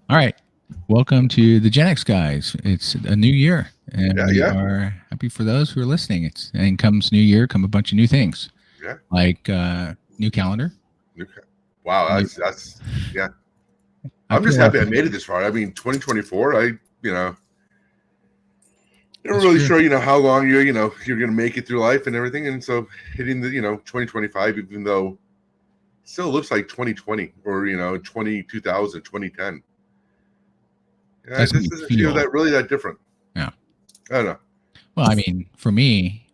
All right. Welcome to the Gen X guys. It's a new year, and Yeah, we yeah, are happy for those who are listening. It's and comes New Year, come a bunch of new things yeah. like new calendar. Okay. Wow, New, that's yeah. I I'm feel just like happy I made it this far. I mean, 2024. You know, you're that's really true. sure how long you're gonna make it through life and everything, and so hitting the 2025, even though it still looks like 2020 or 2000, 2010. Yeah, That's it how just you doesn't feel feel. that really that different. Yeah. I don't know. Well, I mean, for me,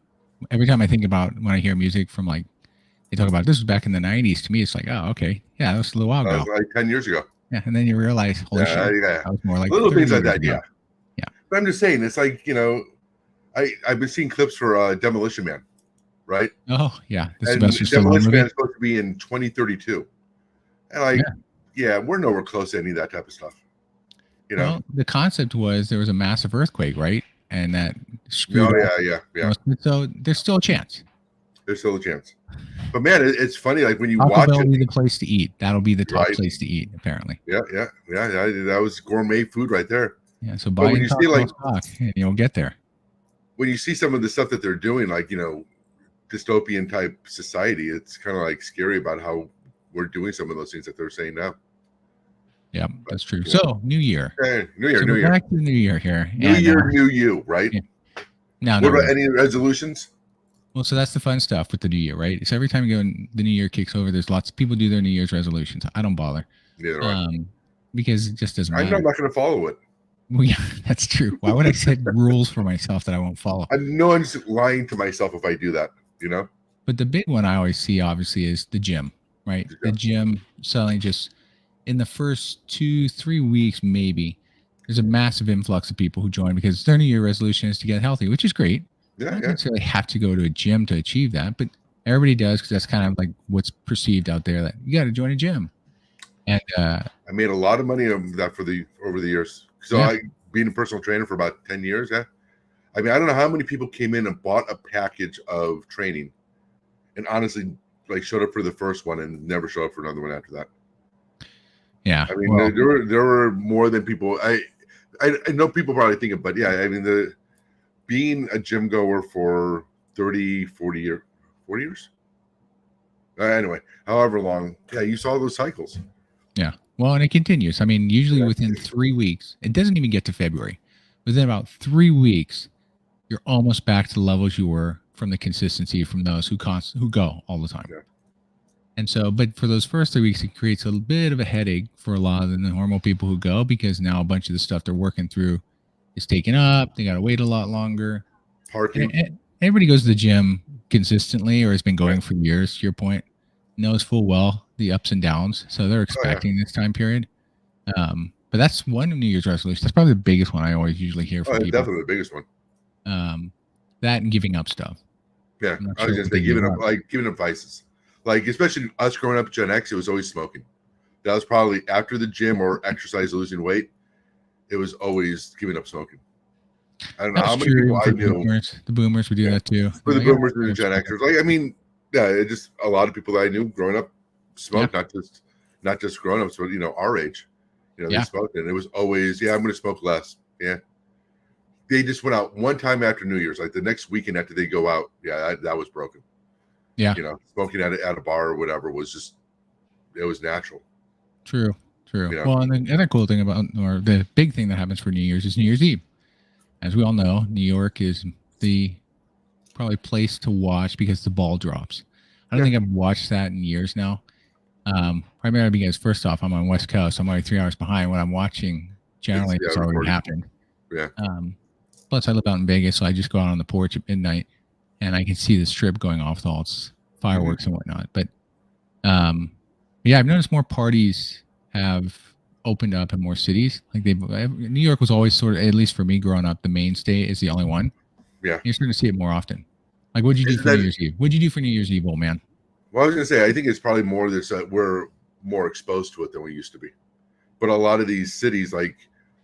every time I think about when I hear music from like they talk about this was back in the '90s. To me, it's like, oh, okay, yeah, that was a little while That was ago. like 10 years ago. Yeah, and then you realize, holy Yeah, shit, yeah. that was more like Little 30 things like years that. ago. Yeah, Yeah, but I'm just saying, it's like I've been seeing clips for Demolition Man, right? oh yeah, the And Sylvester Stallone Demolition Man movie. is supposed to be in 2032. And like, Yeah. yeah, we're nowhere close to any of that type of stuff. You know? Well, the concept was there was a massive earthquake, right? And that screwed Oh up yeah, yeah, yeah. most of it. So there's still a chance. There's still a chance. But man, it's funny. Like when you Taco watch Bell it, will be the place to eat. That'll be the top right? place to eat, apparently. Yeah, yeah, yeah. That was gourmet food right there. Yeah. So But buy when in you see Taco Bell like stock and you'll get there. when you see some of the stuff that they're doing, like dystopian type society, it's kind of like scary about how we're doing some of those things that they're saying now. Yeah, But that's true. you know, So New Year. hey, New Year, So New we're Year, back to the New Year here. New And Year, New You, right? yeah. No, What not about really. any resolutions? Well, so that's the fun stuff with the New Year, right? So every time you go and the New Year kicks over, there's lots of people do their New Year's resolutions. I don't bother. Neither do I. Um, because it just doesn't I know I'm matter. not going to follow it. Well, yeah, that's true. Why would I set rules for myself that I won't follow? I know I'm just lying to myself if I do that. You know? But the big one I always see, obviously, is the gym, right? The Yeah. gym selling just in the first 2, 3 weeks, maybe there's a massive influx of people who join because their New Year resolution is to get healthy, which is great. You Yeah, don't yeah. necessarily have to go to a gym to achieve that, but everybody does because that's kind of like what's perceived out there that you got to join a gym. And I made a lot of money on that for the over the years. So yeah, I being a personal trainer for about 10 years, yeah. I mean, I don't know how many people came in and bought a package of training and honestly like showed up for the first one and never showed up for another one after that. yeah. I mean, Well, there were more than people. I know people probably think it, but yeah, I mean the being a gym goer for 30, 40 years. Anyway, however long, yeah, you saw those cycles. yeah. Well, and it continues. I mean, usually Yeah. within 3 weeks, it doesn't even get to February. Within about 3 weeks, you're almost back to the levels you were from the consistency from those who go all the time. Yeah. And so, but for those first 3 weeks, it creates a bit of a headache for a lot of the normal people who go because now a bunch of the stuff they're working through is taken up. They got to wait a lot longer. Parking. And everybody goes to the gym consistently or has been Yeah. going for years, to your point, knows full well the ups and downs. So they're Oh yeah. expecting this time period. But that's one New Year's resolution. That's probably the biggest one I always usually hear Oh, from it's people. definitely the biggest one. That and giving up stuff. Yeah, I'm not I was sure just what they say give giving up up. giving up vices, like especially us growing up Gen X. It was always smoking. That was probably after the gym or exercise, losing weight. It was always giving up smoking. I don't know That's how many true. people Even I for knew. the boomers would do Yeah, that too. for They're the like, oh, boomers and the I'm Gen smoking. Xers. Like I mean, yeah, it just a lot of people that I knew growing up Yeah, smoked, not just grown ups, but our age. They yeah, smoked, and it was always, yeah, I'm going to smoke less. Yeah, they just went out one time after New Year's, like the next weekend after they go out. Yeah, that was broken. yeah. Smoking at a bar or whatever was just it was natural. True, true. You know, Well, and the other cool thing about, or the big thing that happens for New Year's is New Year's Eve. As we all know, New York is the probably place to watch because the ball drops. I don't yeah, think I've watched that in years now. Primarily because first off, I'm on West Coast. I'm only 3 hours behind. What I'm watching it's generally yeah has already recording. happened. Yeah, Um, Plus, I live out in Vegas, so I just go out on the porch at midnight and I can see the strip going off with all its hmm fireworks and whatnot. But um, yeah, I've noticed more parties have opened up in more cities. Like New York was always sort of, at least for me growing up, the mainstay is the only one. yeah. You're starting to see it more often. Like, what'd you do Isn't for New that Year's Eve? What'd you do for New Year's Eve, old man? well? I was gonna say I think it's probably more this we're more exposed to it than we used to be. But a lot of these cities, like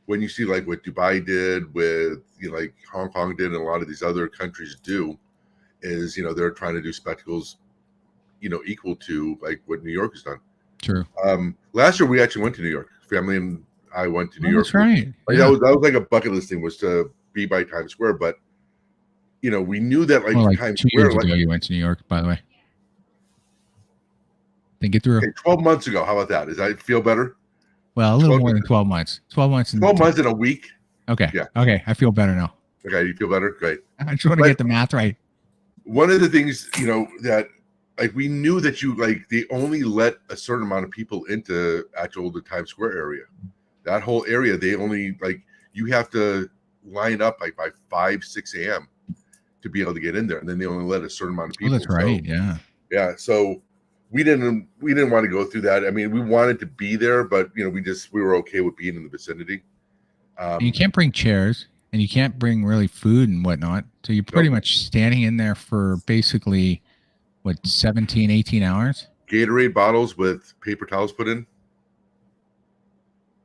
when you see like what Dubai did, with like Hong Kong did, and a lot of these other countries do, is they're trying to do spectacles, equal to like what New York has done. True. Last year we actually went to New York, family and I went to New Oh, York. that's right. Like Yeah. that was like a bucket list thing, was to be by Times Square. But we knew that Well, like Times 2 years Square, like ago, you went to New York, by the way. Think it through. okay, 12 months ago. How about that? Does that feel better? Well, a little 12, more than 12 months. 12 months and 12 months in a week. Okay. Yeah. Okay. I feel better now. Okay, you feel better? Great. I just want to But- get the math right. One of the things, that like we knew that they only let a certain amount of people into the Times Square area. That whole area, they only you have to line up like by 5-6 a.m. to be able to get in there, and then they only let a certain amount of Oh, people. that's right. Yeah. Yeah, so we didn't want to go through that. I mean, we wanted to be there, but we were okay with being in the vicinity. And you can't bring chairs, and you can't bring really food and whatnot. So you're pretty much standing in there for basically 17, 18 hours. Gatorade bottles with paper towels put in.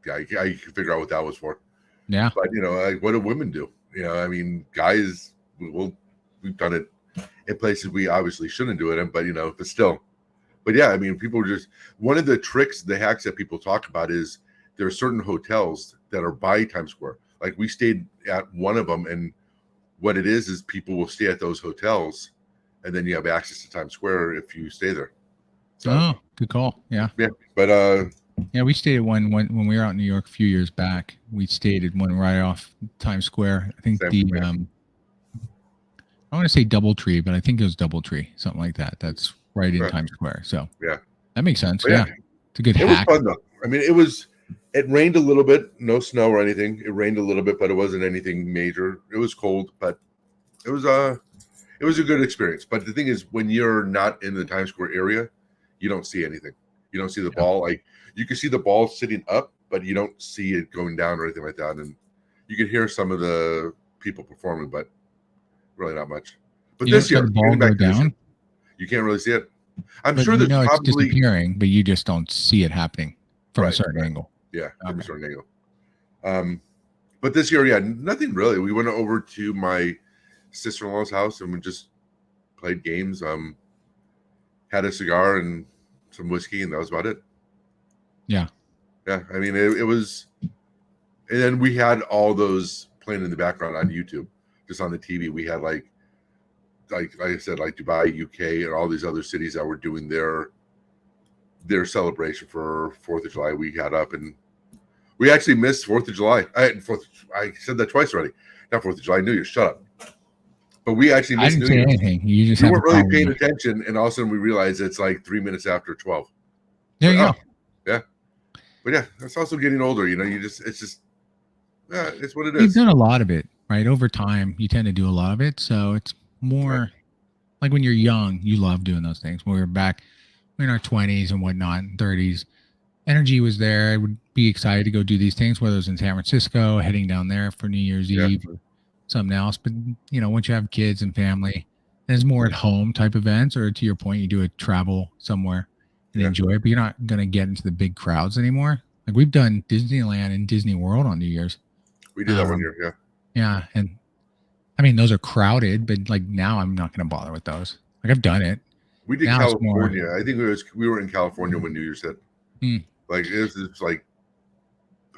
Yeah, I can figure out what that was for. Yeah. But like, what do women do? I mean, guys, we've done it in places we obviously shouldn't do it in, but still. But yeah, I mean, people are just, one of the tricks, the hacks that people talk about is there are certain hotels that are by Times Square. Like we stayed at one of them, and what it is people will stay at those hotels, and then you have access to Times Square if you stay there. So, Oh, good call. Yeah. yeah, but Yeah, we stayed at one when we were out in New York a few years back. We stayed at one right off Times Square. I think I want to say DoubleTree, but I think it was DoubleTree, something like that. That's right in Times Square. So yeah, that makes sense. But yeah, it's a good it hack. was fun though. I mean, it rained a little bit, no snow or anything. It rained a little bit, but it wasn't anything major. It was cold, but it was a good experience. But the thing is, when you're not in the Times Square area, you don't see anything. You don't see the ball. Like you can see the ball sitting up, but you don't see it going down or anything like that. And you can hear some of the people performing, but really not much. But this year, the ball go down. You can't really see it. I'm But sure there's it's probably disappearing, but you just don't see it happening from a certain angle. Yeah, from a certain angle. But this year, yeah, nothing really. We went over to my sister-in-law's house and we just played games. Had a cigar and some whiskey, and that was about it. Yeah. Yeah, I mean, it was, and then we had all those playing in the background on YouTube, just on the TV. We had like I said, like Dubai, UK, and all these other cities that were doing their celebration for 4th of July. We had up, and we actually missed 4th of July. I said that twice already. Not 4th of July, New Year's. Shut up. But we actually missed New Year's. Anything. You just weren't really paying attention, and all of a sudden we realized it's like 3 minutes after 12. There you go. Yeah. But yeah, it's also getting older. It's what it is. You've done a lot of it, right? Over time, you tend to do a lot of it. So it's more like when you're young, you love doing those things. When we were back in our 20s and whatnot, 30s, energy was there. I would be excited to go do these things, whether it was in San Francisco, heading down there for New Year's Eve or something else. But, once you have kids and family, there's more at home type events, or to your point, you do a travel somewhere and enjoy it, but you're not going to get into the big crowds anymore. Like we've done Disneyland and Disney World on New Year's. We did that one year. Yeah. Yeah. And I mean, those are crowded, but like now I'm not going to bother with those. Like I've done it. We did California. I think we were in California when New Year's hit. Like it was like,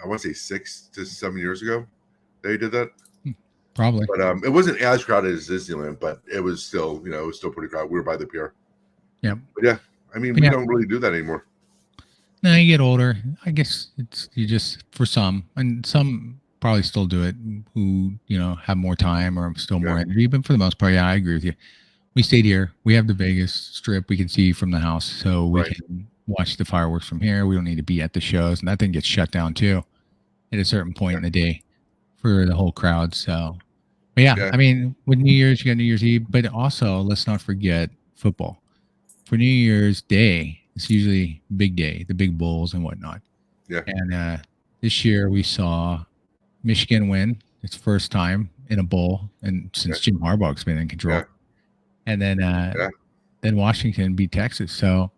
I want to say 6 to 7 years ago they did that. Probably. But it wasn't as crowded as Disneyland, but it was still, it was still pretty crowded. We were by the pier. Yeah. But yeah, I mean, we don't really do that anymore. No, you get older. I guess you just, for some, and some probably still do it who, have more time or still more energy. But for the most part, I agree with you. We stayed here. We have the Vegas Strip we can see from the house. So we can watch the fireworks from here. We don't need to be at the shows. And that thing gets shut down too at a certain point in the day for the whole crowd. So, but I mean, with New Year's, you got New Year's Eve, but also let's not forget football. For New Year's Day, it's usually big day, the big bowls and whatnot. Yeah. And this year we saw Michigan win its first time in a bowl, and since Jim Harbaugh's been in control. And then Washington beat Texas. So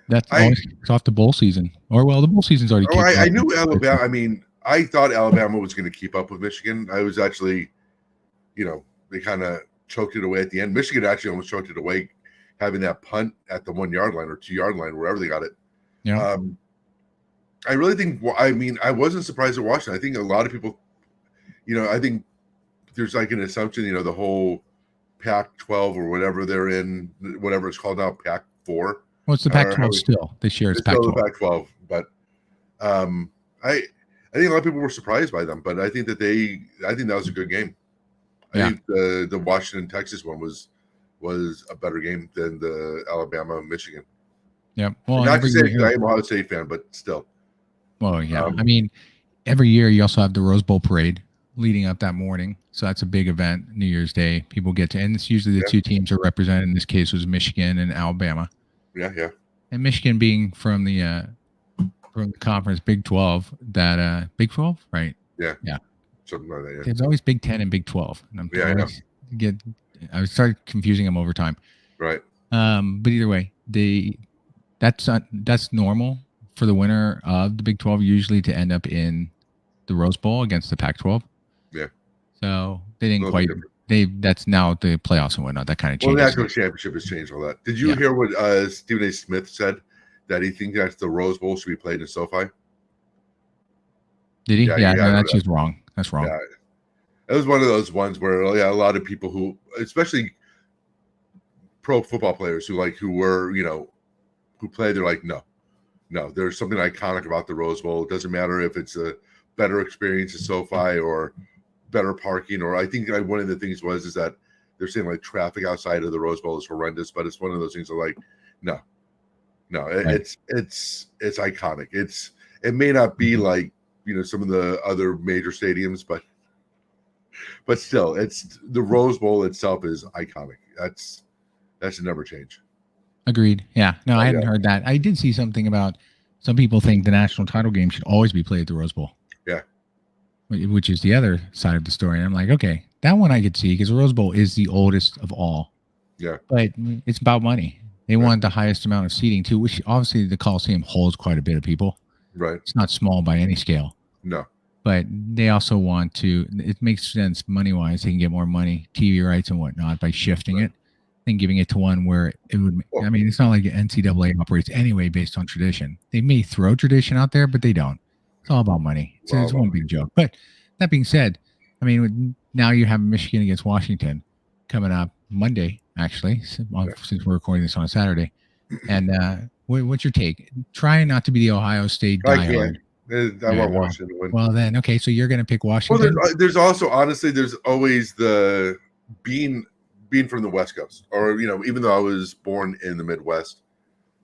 that's always off the bowl season. Or the bowl season's already kicked off. I knew Alabama. I mean, I thought Alabama was going to keep up with Michigan. I was actually, they kind of choked it away at the end. Michigan actually almost choked it away, having that punt at the 1 yard line or 2 yard line, wherever they got it. Yeah. I really think. I mean, I wasn't surprised at Washington. I think a lot of people, I think there's like an assumption, the whole Pac-12 or whatever they're in, whatever it's called now, Pac-4. Well, it's the Pac-12 still this year. It's still Pac-12. the Pac-12, but I think a lot of people were surprised by them, but I think that was a good game. I think the Washington Texas one was a better game than the Alabama Michigan. Yeah, well, not to say I am a Ohio State fan, but still. Well, yeah, I mean, every year you also have the Rose Bowl parade leading up that morning, so that's a big event. New Year's Day, people get to, and it's usually the two teams are represented. In this case, was Michigan and Alabama. Yeah. And Michigan being from the conference Big 12, that Big 12, right? Yeah. Something like that. Yeah. There's always Big 10 and Big 12. And I started confusing them over time. Right. But either way, that's normal for the winner of the Big 12 usually to end up in the Rose Bowl against the Pac-12. Yeah. So they didn't quite. That's now the playoffs and whatnot. That kind of changes. Well, the national championship has changed all that. Did you hear what Stephen A. Smith said? That he thinks that the Rose Bowl should be played in SoFi. Did he? Yeah, no, that's just wrong. That's wrong. Yeah. It was one of those ones where a lot of people who, especially pro football players who were, who play, they're like, no, there's something iconic about the Rose Bowl. It doesn't matter if it's a better experience at SoFi or better parking, or I think one of the things is that they're saying like traffic outside of the Rose Bowl is horrendous, but it's one of those things like, no, right. It's iconic. It may not be like, some of the other major stadiums, but still, it's the Rose Bowl itself is iconic. That should never change. Agreed. Yeah. No, I hadn't heard that. I did see something about some people think the national title game should always be played at the Rose Bowl. Yeah. Which is the other side of the story. And I'm like, okay, that one I could see because the Rose Bowl is the oldest of all. Yeah. But it's about money. They want the highest amount of seating too, which obviously the Coliseum holds quite a bit of people. Right. It's not small by any scale. No. But they also want to, it makes sense money-wise. They can get more money, TV rights and whatnot by shifting it and giving it to one where it would, I mean, it's not like the NCAA operates anyway based on tradition. They may throw tradition out there, but they don't. It's all about money. So it's one big joke. But that being said, I mean, now you have Michigan against Washington coming up Monday, actually, since we're recording this on a Saturday. And what's your take? Try not to be the Ohio State diehard. I want Washington to win. Well, then, okay, so you're going to pick Washington? Well, there's also, honestly, there's always the being from the West Coast, or, even though I was born in the Midwest,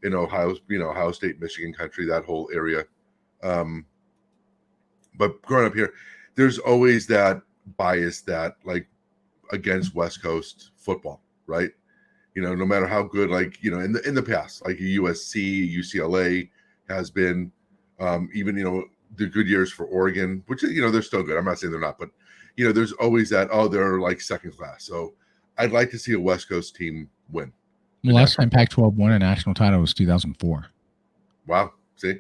in Ohio, Ohio State, Michigan country, that whole area. But growing up here, there's always that bias that, like, against West Coast football, right? No matter how good, like, in the past, like USC, UCLA has been, even, the good years for Oregon, which, they're still good. I'm not saying they're not, but, there's always that, they're like second class. So I'd like to see a West Coast team win. The last time Pac-12 won a national title was 2004. Wow. See?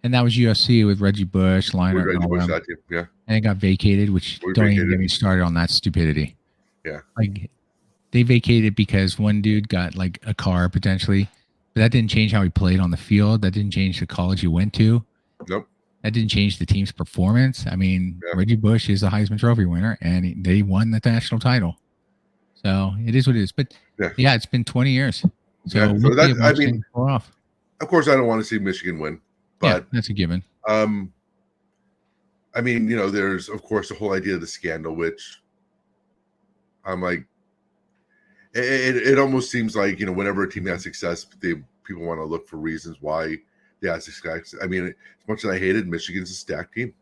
And that was USC with Reggie Bush, Leinart, Reggie Bush, that team. Yeah. And it got vacated, which don't even get me started on that stupidity. Yeah. Like, they vacated because one dude got like a car potentially, but that didn't change how he played on the field. That didn't change the college he went to. Nope. That didn't change the team's performance. I mean, Reggie Bush is a Heisman Trophy winner, and they won the national title. So it is what it is. But yeah, it's been 20 years. So, so that, I mean, of course, I don't want to see Michigan win, but that's a given. I mean, there's of course the whole idea of the scandal, which I'm like, it almost seems like, whenever a team has success, people want to look for reasons why they have success. I mean, as much as I hated, Michigan's a stacked team.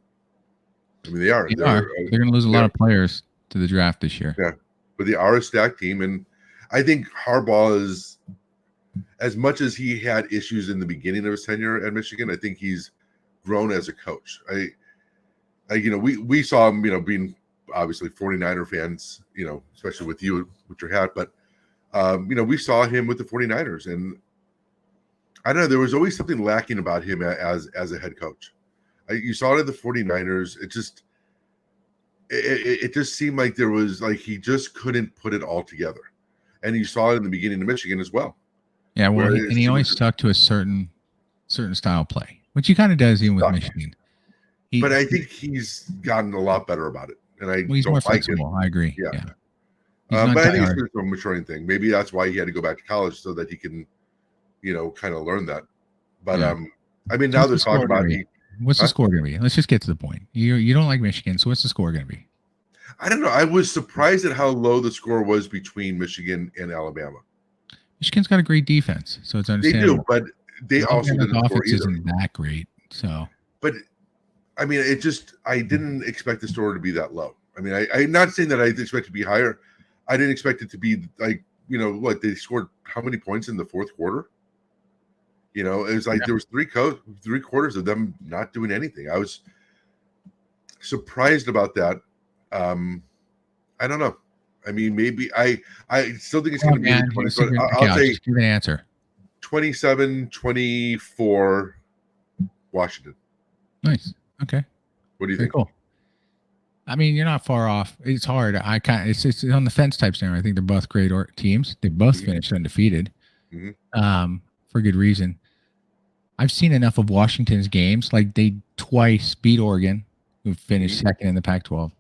I mean, they are. They're going to lose a lot of players to the draft this year. Yeah, but they are a stacked team, and I think Harbaugh is, as much as he had issues in the beginning of his tenure at Michigan, I think he's grown as a coach. We saw him, being obviously 49er fans, especially with you with your hat, but we saw him with the 49ers, and I don't know, there was always something lacking about him as a head coach. You saw it at the 49ers. It just seemed like there was, like, he just couldn't put it all together. And you saw it in the beginning of Michigan as well. Yeah, well, and he always stuck to a certain style play. which he kind of does even with Suck. Michigan. But I think he's gotten a lot better about it, and I he's don't more like it. flexible. I agree. Yeah. Yeah. But I think it's a maturing thing. Maybe that's why he had to go back to college so that he can, kind of learn that. But I mean, now they're talking about what's the score going to be? Let's just get to the point. You don't like Michigan, so what's the score going to be? I don't know. I was surprised at how low the score was between Michigan and Alabama. Michigan's got a great defense, so it's understandable. They do, but they also didn't score offense isn't that great. So, but I mean, I didn't expect the score to be that low. I mean, I'm not saying that I expect it to be higher. I didn't expect it to be like, what they scored how many points in the fourth quarter? It was like there was three quarters of them not doing anything. I was surprised about that. I don't know. I mean, maybe I still think it's going to be 20, I'll say give an answer. 27-24 Washington. Nice. Okay. What do you think? Cool. I mean, you're not far off. It's hard. It's on the fence type scenario. I think they're both great teams. They both finished undefeated, for good reason. I've seen enough of Washington's games. Like they twice beat Oregon, who finished second in the Pac-12,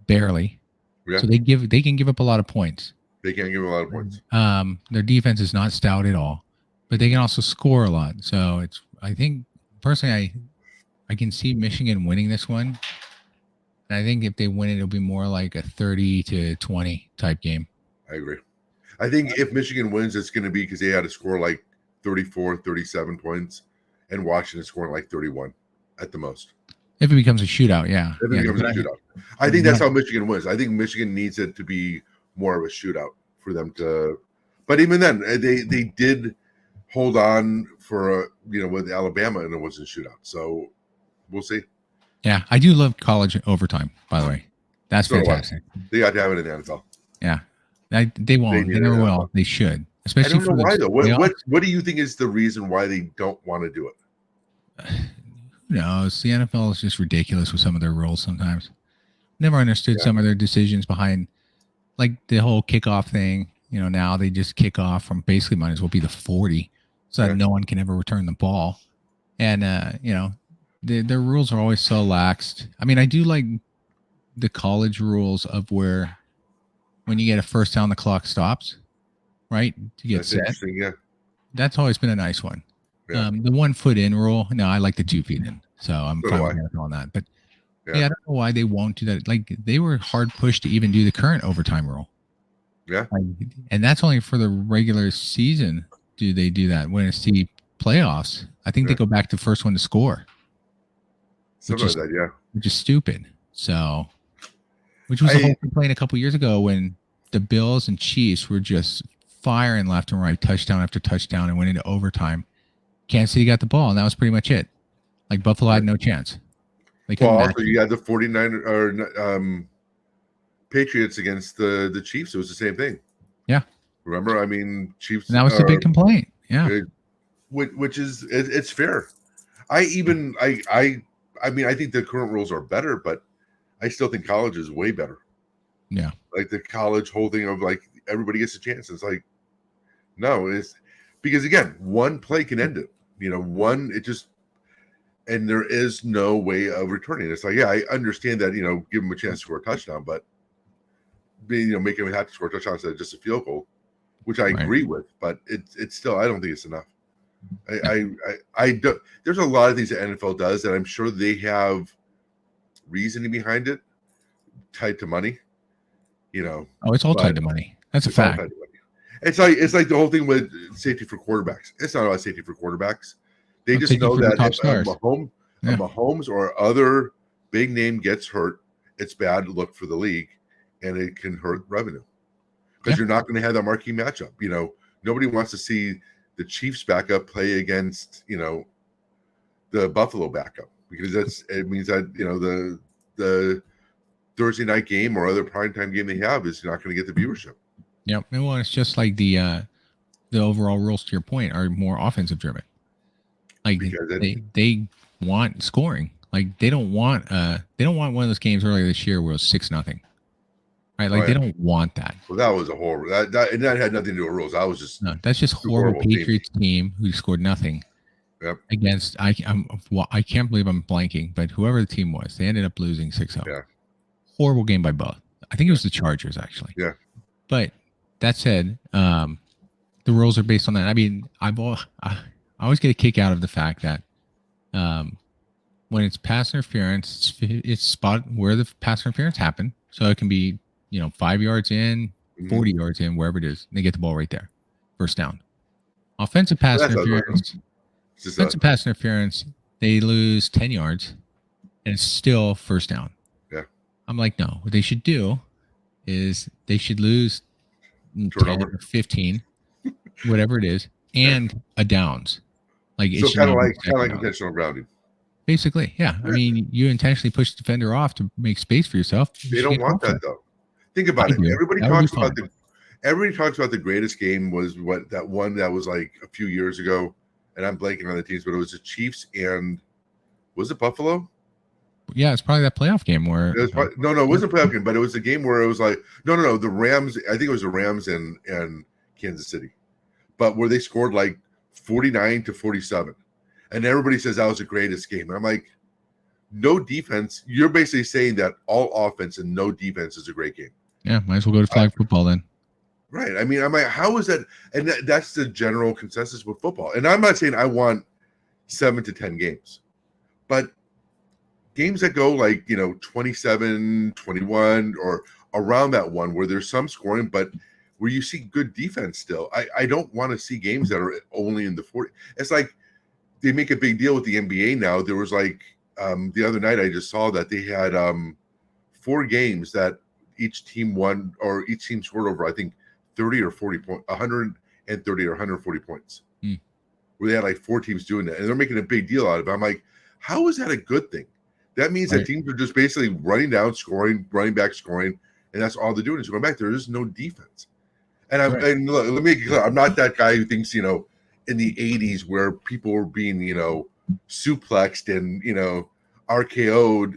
barely. Yeah. So they can give up a lot of points. They can give a lot of points. Their defense is not stout at all, but they can also score a lot. So I think personally, I can see Michigan winning this one. And I think if they win it, it'll be more like a 30-20 type game. I agree. I think if Michigan wins, it's going to be because they had to score like 34, 37 points, and Washington scoring like 31 at the most. If it becomes a shootout, yeah. If it becomes a shootout. I think that's how Michigan wins. I think Michigan needs it to be more of a shootout for them to. But even then, they did hold on for with Alabama, and it wasn't a shootout. So we'll see. Yeah, I do love college overtime. By the way, that's fantastic. They got to have it in the NFL. Yeah, they won't. They never will. They should. Especially I don't know why though. What do you think is the reason why they don't want to do it? Who knows? The NFL is just ridiculous with some of their rules sometimes. Never understood some of their decisions behind, like the whole kickoff thing. Now they just kick off from basically might as well be the 40, so that no one can ever return the ball. And their rules are always so laxed. I mean, I do like the college rules of where when you get a first down, the clock stops, right? To get set. Yeah. That's always been a nice one. Yeah. The 1 foot in rule. No, I like the 2 feet in. So I'm fine with on that. But I don't know why they won't do that. Like they were hard pushed to even do the current overtime rule. Yeah. And that's only for the regular season. Do they do that? When it's the playoffs, I think they go back to first one to score. Which is stupid. So, which was the whole complaint a couple years ago when the Bills and Chiefs were just firing left and right, touchdown after touchdown, and went into overtime. Kansas City got the ball, and that was pretty much it. Like Buffalo had no chance. Also, you had the 49 Patriots against the Chiefs. It was the same thing. Yeah. Remember? I mean, Chiefs. And that was the big complaint. Yeah. Which is it's fair. I mean, I think the current rules are better, but I still think college is way better. Yeah. Like the college whole thing of like everybody gets a chance. It's like, no, it's because again, one play can end it. And there is no way of returning. It's like, I understand that, give them a chance to score a touchdown, but make them have to score a touchdown instead of just a field goal, which I agree with, but it's still, I don't think it's enough. I don't. There's a lot of things that NFL does that I'm sure they have reasoning behind it, tied to money. Oh, it's all tied to money. That's a fact. It's like the whole thing with safety for quarterbacks. It's not about safety for quarterbacks. They just know that if Mahomes or other big name gets hurt, it's bad look for the league, and it can hurt revenue because you're not going to have that marquee matchup. Nobody wants to see the Chiefs backup play against, the Buffalo backup because it means that, the Thursday night game or other primetime game they have is not going to get the viewership. Yep. Well, it's just like the overall rules to your point are more offensive driven. Like they want scoring. Like they don't want one of those games earlier this year where it was 6-0. Right, like they don't want that. Well, that was a horrible. That had nothing to do with rules. I was just that's just horrible Patriots team who scored nothing, Yep. against I can't believe I'm blanking, but whoever the team was, they ended up losing 6-0. Yeah. Horrible game by both. I think it was the Chargers actually. Yeah. But that said, the rules are based on that. I mean, I always get a kick out of the fact that when it's pass interference, it's spot where the pass interference happened. So it can be, 5 yards in, 40 yards in, wherever it is. And they get the ball right there. First down. Offensive pass interference. Pass interference, they lose 10 yards and it's still first down. Yeah. I'm like, no, what they should do is they should lose 10 or 15, whatever it is, and a downs. Like so kind of like intentional grounding. Basically, yeah. I mean, you intentionally push the defender off to make space for yourself. They don't want that though. Think about it. Everybody talks about the greatest game was that one that was like a few years ago, and I'm blanking on the teams, but it was the Chiefs and was it Buffalo? Yeah, it's probably that playoff game where it wasn't a playoff game, but it was a game where it was like no, the Rams. I think it was the Rams and Kansas City, but where they scored like 49-47, and everybody says that was the greatest game. And I'm like, no defense. You're basically saying that all offense and no defense is a great game. Yeah, might as well go to flag football then. Right. I mean, I'm like, how is that? And that's the general consensus with football. And I'm not saying I want 7 to 10 games, but games that go like, 27, 21 or around that one where there's some scoring, but where you see good defense still. I don't want to see games that are only in the 40. It's like they make a big deal with the NBA now. There was like the other night I just saw that they had 4 games that each team won or each team scored over, I think, 30 or 40 points, 130 or 140 points. Where they had like 4 teams doing that, and they're making a big deal out of it. I'm like, how is that a good thing? That means that teams are just basically running down, scoring, running back, scoring, and that's all they're doing is going back. There is no defense. And and look, let me make it clear, I'm not that guy who thinks, in the 80s where people were being, suplexed and, RKO'd,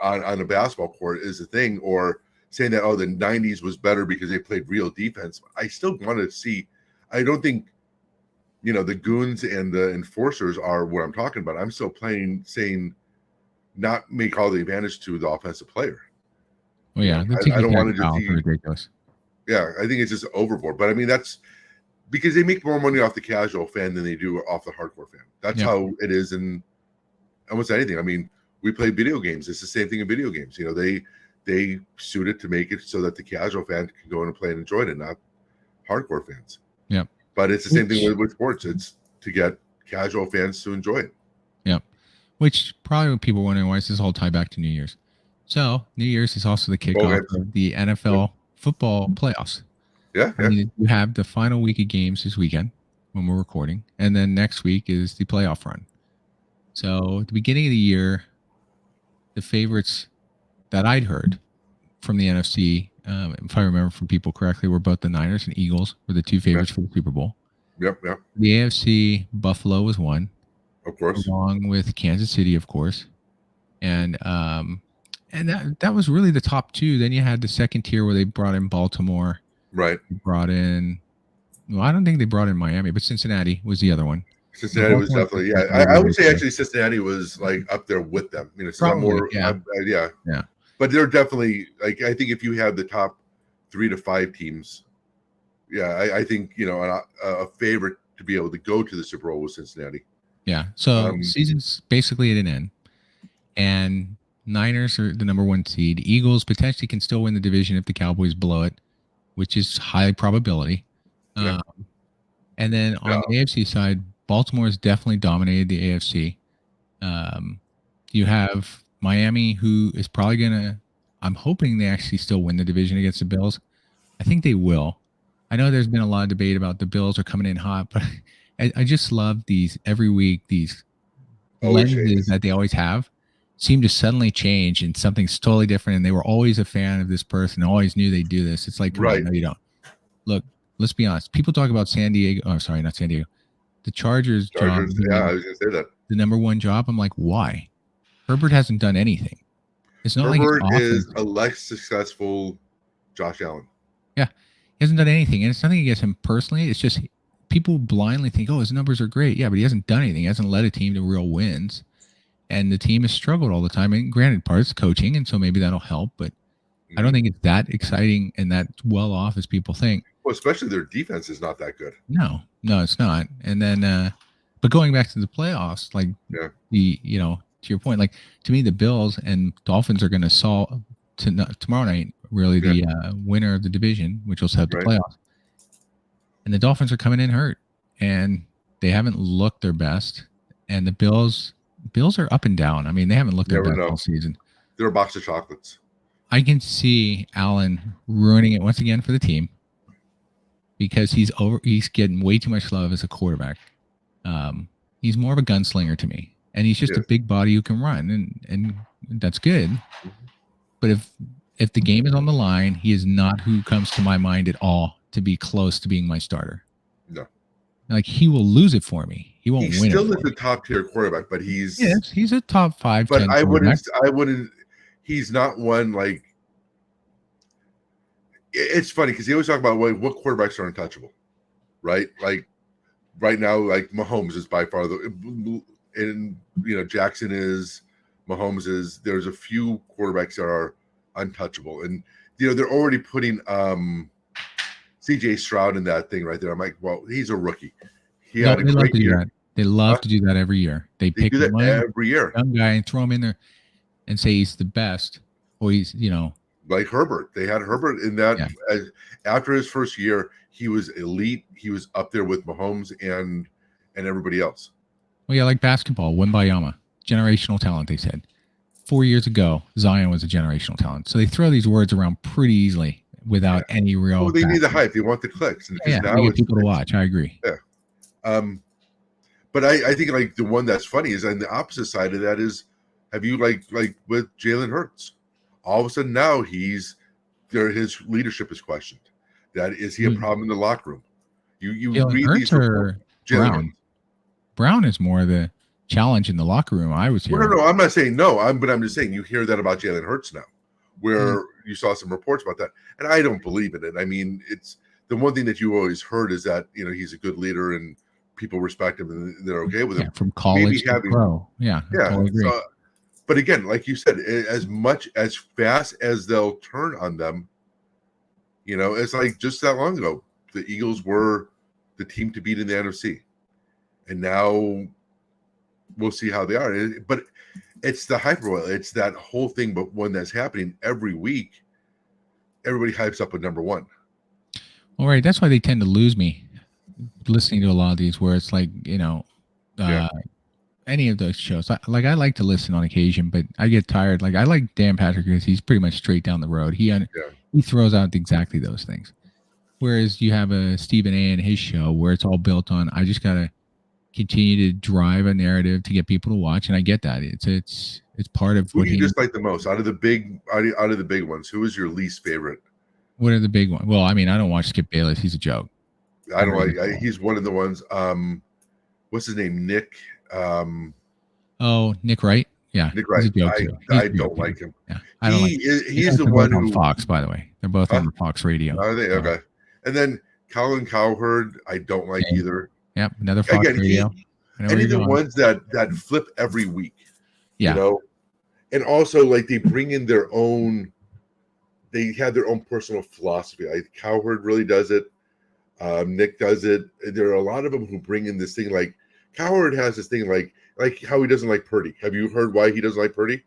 on a basketball court is a thing, or saying that, the 90s was better because they played real defense. I still want to see, I don't think, the goons and the enforcers are what I'm talking about. I'm still saying not make all the advantage to the offensive player. Well, yeah. I don't want to just see ridiculous. Yeah, I think it's just overboard. But I mean, that's because they make more money off the casual fan than they do off the hardcore fan. That's how it is in almost anything. I mean, we play video games. It's the same thing in video games. They suit it to make it so that the casual fan can go in and play and enjoy it, and not hardcore fans. Yeah. But it's the same thing with sports. It's to get casual fans to enjoy it. Yeah. Which probably what people wondering, why does this all tie back to New Year's? So New Year's is also the kickoff of the NFL football playoffs. Yeah. I mean, you have the final week of games this weekend when we're recording, and then next week is the playoff run. So at the beginning of the year, the favorites that I'd heard from the NFC, if I remember from people correctly, were both the Niners and Eagles were the 2 favorites for the Super Bowl. Yep. The AFC, Buffalo was one, of course, along with Kansas City, of course, and that was really the top 2. Then you had the second tier where they brought in Baltimore, right? Brought in, well, I don't think they brought in Miami, but Cincinnati was the other one. Cincinnati was definitely, I would say actually Cincinnati was like up there with them. Probably, yeah. But they're definitely like, I think if you have the top 3 to 5 teams, I think a favorite to be able to go to the Super Bowl was Cincinnati. Yeah. So season's basically at an end, and Niners are the number 1 seed. Eagles potentially can still win the division if the Cowboys blow it, which is high probability. Yeah. And then on the AFC side, Baltimore has definitely dominated the AFC. You have Miami, who is probably going to, I'm hoping they actually still win the division against the Bills. I think they will. I know there's been a lot of debate about the Bills are coming in hot, but I just love these every week, these lenses that they always have seem to suddenly change and something's totally different. And they were always a fan of this person, always knew they'd do this. It's like, right. No, you don't. Look, let's be honest. People talk about San Diego. Oh, sorry, not San Diego. The Chargers job. Yeah, I was going to say that. The number 1 job. I'm like, why? Herbert hasn't done anything. It's not Herbert like is a less successful Josh Allen. Yeah, he hasn't done anything, and it's nothing against him personally. It's just people blindly think, oh, his numbers are great. Yeah, but he hasn't done anything. He hasn't led a team to real wins. And the team has struggled all the time. And granted, part is coaching, and so maybe that'll help. But I don't think it's that exciting and that well off as people think. Well, especially their defense is not that good. No, it's not. And then, but going back to the playoffs, like to your point, like to me, the Bills and Dolphins are going to solve tomorrow night, really the winner of the division, which will set the playoffs. And the Dolphins are coming in hurt, and they haven't looked their best. And the Bills are up and down. I mean, they haven't looked their best all season. They're a box of chocolates. I can see Allen ruining it once again for the team because he's getting way too much love as a quarterback. He's more of a gunslinger to me, and he's just a big body who can run, and that's good. But if the game is on the line, he is not who comes to my mind at all to be close to being my starter. No. Like, he will lose it for me. He won't win. He still is a top tier quarterback, but he's a top 5. But I wouldn't. He's not one like. It's funny because he always talk about what quarterbacks are untouchable, right? Like right now, like Mahomes is by far and Jackson is, Mahomes is. There's a few quarterbacks that are untouchable, and they're already putting CJ Stroud in that thing right there. I'm like, well, he's a rookie. He had a great year. They love to do that every year. They pick do that every year. Young guy and throw him in there and say he's the best, or he's like Herbert. They had Herbert in that. After his first year, he was elite. He was up there with Mahomes and everybody else. Well, yeah, like basketball, Wembayama, generational talent. They said 4 years ago, Zion was a generational talent. So they throw these words around pretty easily without any real. Well, they need the hype. They want the clicks. And now they get people to watch. I agree. Yeah. But I think like the one that's funny is on the opposite side of that is, have you like with Jalen Hurts? All of a sudden now his leadership is questioned. That is he a problem in the locker room? You read these reports. Brown. Brown is more the challenge in the locker room. I was hearing. No, I'm not saying no. But I'm just saying you hear that about Jalen Hurts now, where you saw some reports about that, and I don't believe in it. I mean, it's the one thing that you always heard is that he's a good leader and people respect him and they're okay with him. From college to pro. Yeah. Totally agree. But again, like you said, as fast as they'll turn on them, it's like just that long ago, the Eagles were the team to beat in the NFC. And now we'll see how they are. But it's the hyperbole. It's that whole thing, but one that's happening every week. Everybody hypes up with number one. All right. That's why they tend to lose me listening to a lot of these where it's like, any of those shows. I like to listen on occasion, but I get tired. Like I like Dan Patrick because he's pretty much straight down the road. He throws out exactly those things. Whereas you have a Stephen A. and his show where it's all built on, I just got to continue to drive a narrative to get people to watch. And I get that. It's part of what you just like the most out of the big ones. Who is your least favorite? What are the big ones? Well, I mean, I don't watch Skip Bayless. He's a joke. I don't like. He's one of the ones. What's his name? Nick. Nick Wright. Yeah, Nick Wright. I don't like him. Yeah, he's the one on Fox. By the way, they're both on Fox Radio. Are they okay? And then Colin Cowherd, I don't like either. Yep, another Fox Radio. Any of the ones that flip every week. Yeah. And also like they bring in their own. They have their own personal philosophy. Cowherd really does it. Nick does it. There are a lot of them who bring in this thing like Cowherd has this thing like how he doesn't like Purdy. Have you heard why he doesn't like Purdy?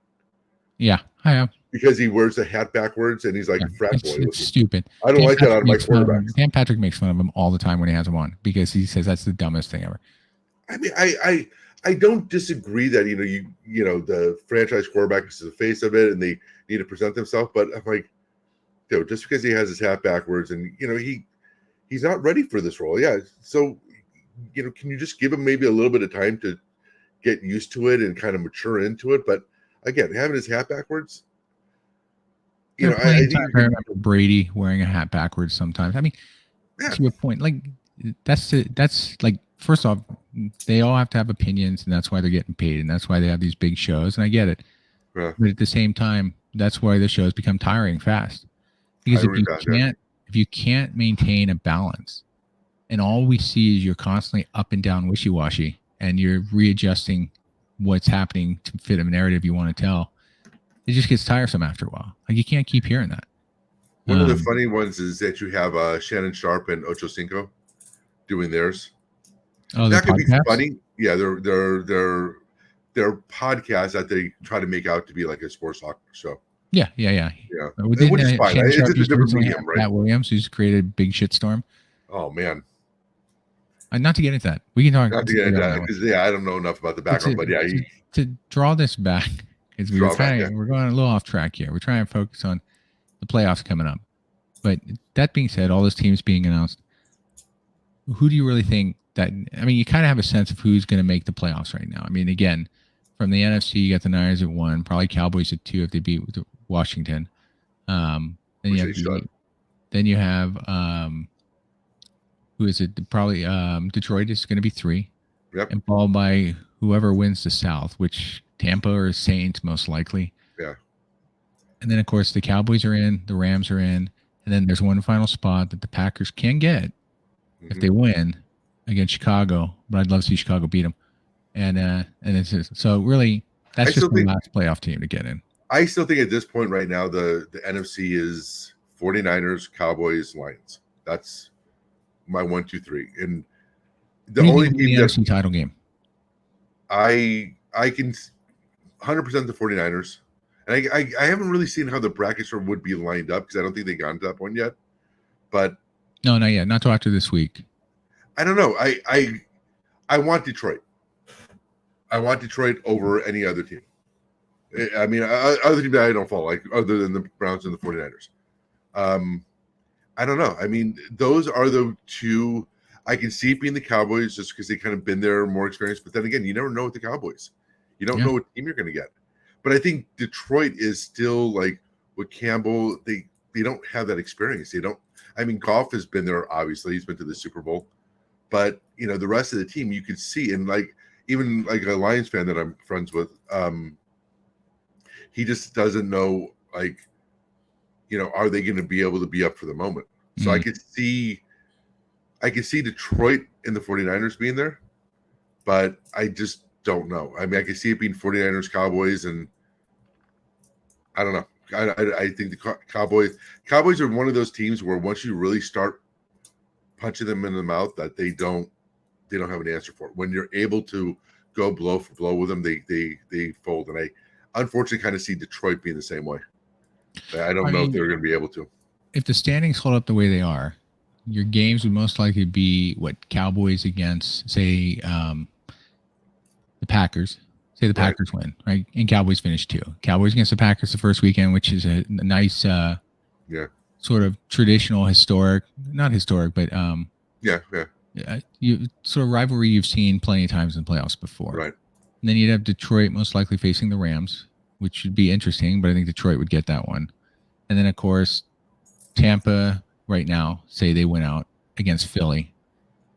Yeah, I have. Because he wears the hat backwards and he's like a frat boy. It's stupid. I don't like that out of my quarterbacks. Dan Patrick makes fun of him all the time when he has him on because he says that's the dumbest thing ever. I mean, I don't disagree that the franchise quarterback is the face of it and they need to present themselves, but I'm like, just because he has his hat backwards and he's not ready for this role. Yeah. So, can you just give him maybe a little bit of time to get used to it and kind of mature into it? But again, having his hat backwards, I remember Brady wearing a hat backwards sometimes. I mean, to your point, like that's like, first off, they all have to have opinions and that's why they're getting paid and that's why they have these big shows. And I get it. Yeah. But at the same time, that's why the shows become tiring fast. Because if you can't maintain a balance and all we see is you're constantly up and down wishy-washy, and you're readjusting what's happening to fit a narrative you want to tell. It just gets tiresome after a while. Like, you can't keep hearing that. One of the funny ones is that you have Shannon Sharp and Ocho Cinco doing theirs. Oh, that could be podcast? funny. Yeah, they're podcasts that they try to make out to be like a sports talk show. Yeah. Which is fine. It's a different medium, right? Pat Williams, who's created a big shitstorm. Oh man. Not to get into that. We can talk. Not to get into that because I don't know enough about the background, but yeah. To draw this back, because we're going a little off track here. We're trying to focus on the playoffs coming up. But that being said, all those teams being announced, who do you really think that? I mean, you kind of have a sense of who's going to make the playoffs right now. I mean, again, from the NFC, you got the Niners at 1, probably Cowboys at 2 if they beat Washington. Then you have who is it? Probably Detroit is going to be 3. Yep. And followed by whoever wins the South, which Tampa or Saints most likely. Yeah. And then, of course, the Cowboys are in, the Rams are in, and then there's one final spot that the Packers can get if they win against Chicago. But I'd love to see Chicago beat them. And it's just, so really, that's just the last playoff team to get in. I still think at this point right now, the NFC is 49ers, Cowboys, Lions. That's my 1, 2, 3. And the only team the NFC title game. I can 100% the 49ers. And I haven't really seen how the brackets would be lined up because I don't think they got to that point yet. But no, not yet. Not till after this week. I don't know. I want Detroit. I want Detroit over any other team. I mean, other team that I don't follow, like other than the Browns and the 49ers. I don't know. I mean, those are the two. I can see it being the Cowboys just because they kind of been there, more experienced. But then again, you never know with the Cowboys. You don't know what team you're going to get. But I think Detroit is still like with Campbell. They don't have that experience. They don't. I mean, Goff has been there. Obviously, he's been to the Super Bowl. But the rest of the team, you could see, and like even like a Lions fan that I'm friends with, he just doesn't know, like, are they going to be able to be up for the moment? So I could see Detroit and the 49ers being there, but I just don't know. I mean, I could see it being 49ers, Cowboys, and I don't know. I think the Cowboys are one of those teams where once you really start punching them in the mouth, that they don't have an answer for it. When you're able to go blow for blow with them, they fold. And I unfortunately kind of see Detroit being the same way. I don't know if they're going to be able to. If the standings hold up the way they are, your games would most likely be Cowboys against, say, the Packers. Say the Packers win, right? And Cowboys finish 2. Cowboys against the Packers the first weekend, which is a nice sort of traditional, not historic, but you sort of rivalry you've seen plenty of times in playoffs before. Right. And then you'd have Detroit most likely facing the Rams, which should be interesting, but I think Detroit would get that one. And then, of course, Tampa right now, say they went out against Philly,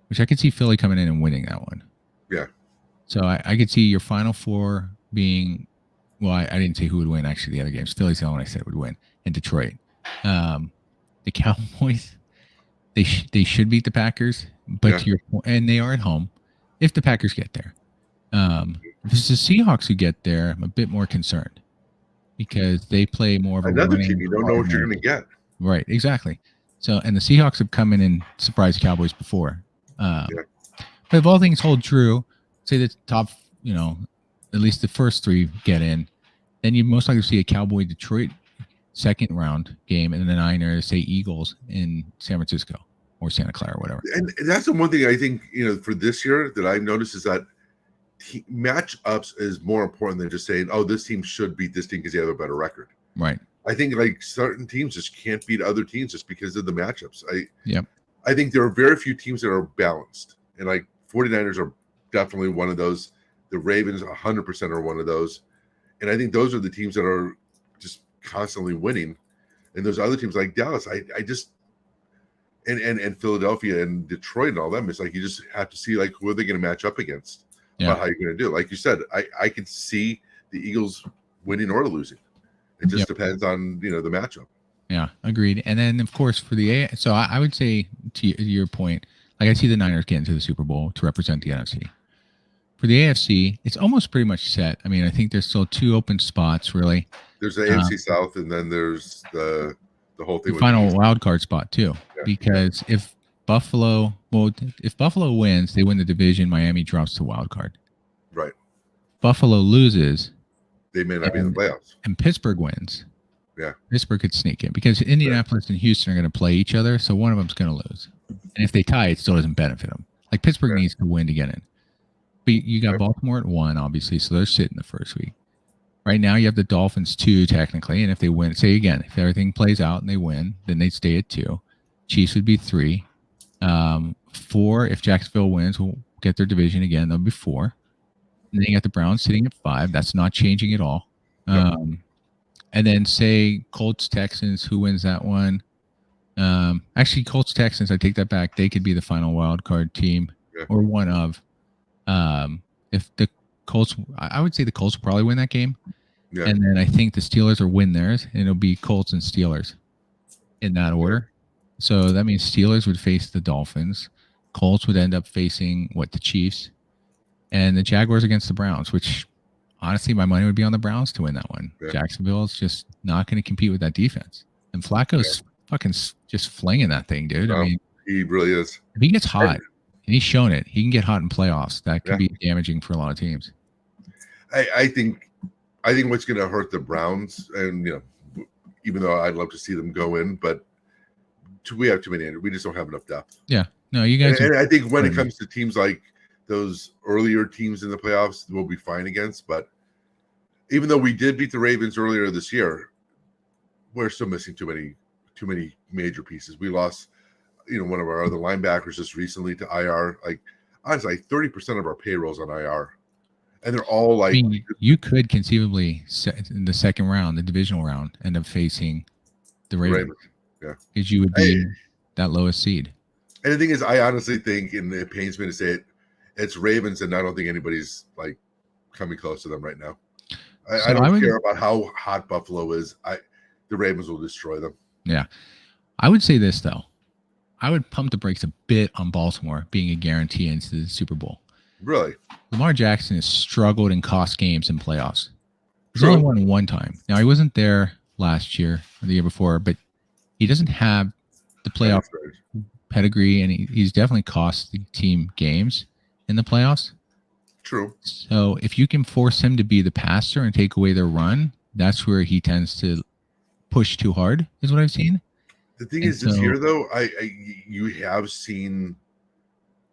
which I could see Philly coming in and winning that one. Yeah. So I could see your final 4 being, well, I didn't say who would win, actually, the other games. Philly's the only one I said would win, and Detroit. The Cowboys, they should beat the Packers, but to your point, and they are at home, if the Packers get there. If it's the Seahawks who get there, I'm a bit more concerned because they play more of another team. You don't know what you're going to get. Right, exactly. So, and the Seahawks have come in and surprised Cowboys before. But if all things hold true, say the top, at least the first 3 get in, then you most likely see a Cowboy-Detroit second round game, and then the Niners, say Eagles in San Francisco or Santa Clara or whatever. And that's the one thing I think, for this year that I've noticed is that matchups is more important than just saying, oh, this team should beat this team because they have a better record. Right. I think like certain teams just can't beat other teams just because of the matchups. I think there are very few teams that are balanced, and like 49ers are definitely one of those. The Ravens 100% are one of those, and I think those are the teams that are just constantly winning. And those other teams like Dallas, I just and Philadelphia and Detroit and all them, it's like you just have to see like who are they going to match up against. About how you're going to do it. Like you said, I can see the Eagles winning or losing. It just depends on the matchup. Yeah, agreed. And then of course for the so I would say to your point, Like I see the Niners getting to the Super Bowl to represent the NFC. For the AFC, it's almost pretty much set. I mean, I think there's still 2 open spots really. There's the AFC South, and then there's the whole thing The with final the wild card spot too, because if Buffalo wins, they win the division. Miami drops to wild card. Right. Buffalo loses, they may not be in the playoffs. And Pittsburgh wins. Yeah. Pittsburgh could sneak in because Indianapolis and Houston are going to play each other, so one of them's going to lose. And if they tie, it still doesn't benefit them. Like Pittsburgh needs to win to get in. But you got Baltimore at 1, obviously, so they're sitting the first week. Right now, you have the Dolphins 2, technically, and if they win, say again, if everything plays out and they win, then they stay at 2. Chiefs would be 3. 4, if Jacksonville wins, will get their division again. They'll be 4. And then you got the Browns sitting at 5. That's not changing at all. And then say Colts, Texans, who wins that one? Actually, Colts, Texans, I take that back. They could be the final wild card team or one of. If the Colts, I would say the Colts will probably win that game. Yeah. And then I think the Steelers will win theirs, and it'll be Colts and Steelers in that order. So that means Steelers would face the Dolphins. Colts would end up facing the Chiefs, and the Jaguars against the Browns, which honestly, my money would be on the Browns to win that one. Yeah. Jacksonville's just not going to compete with that defense. And Flacco's fucking just flinging that thing, dude. No, I mean, he really is. If he gets hot, and he's shown it, he can get hot in playoffs. That could be damaging for a lot of teams. I think what's going to hurt the Browns, and even though I'd love to see them go in, but we have too many. We just don't have enough depth. Yeah, no, you guys. And I think when it comes to teams like those earlier teams in the playoffs, we'll be fine against. But even though we did beat the Ravens earlier this year, we're still missing too many major pieces. We lost, one of our other linebackers just recently to IR. Like, honestly, 30% of our payroll's on IR. And they're all like... I mean, you could conceivably, in the second round, the divisional round, end up facing the Ravens. Yeah. Because you would be that lowest seed. And the thing is, I honestly think, and it pains me to say it, it's Ravens, and I don't think anybody's, coming close to them right now. I don't care about how hot Buffalo is. The Ravens will destroy them. Yeah. I would say this, though. I would pump the brakes a bit on Baltimore being a guarantee into the Super Bowl. Really? Lamar Jackson has struggled in cost games in playoffs. He's only won 1 time. Now, he wasn't there last year or the year before, but he doesn't have the playoff pedigree, and he's definitely cost the team games in the playoffs. True. So if you can force him to be the passer and take away their run, that's where he tends to push too hard, is what I've seen. The thing is, this year, though, you have seen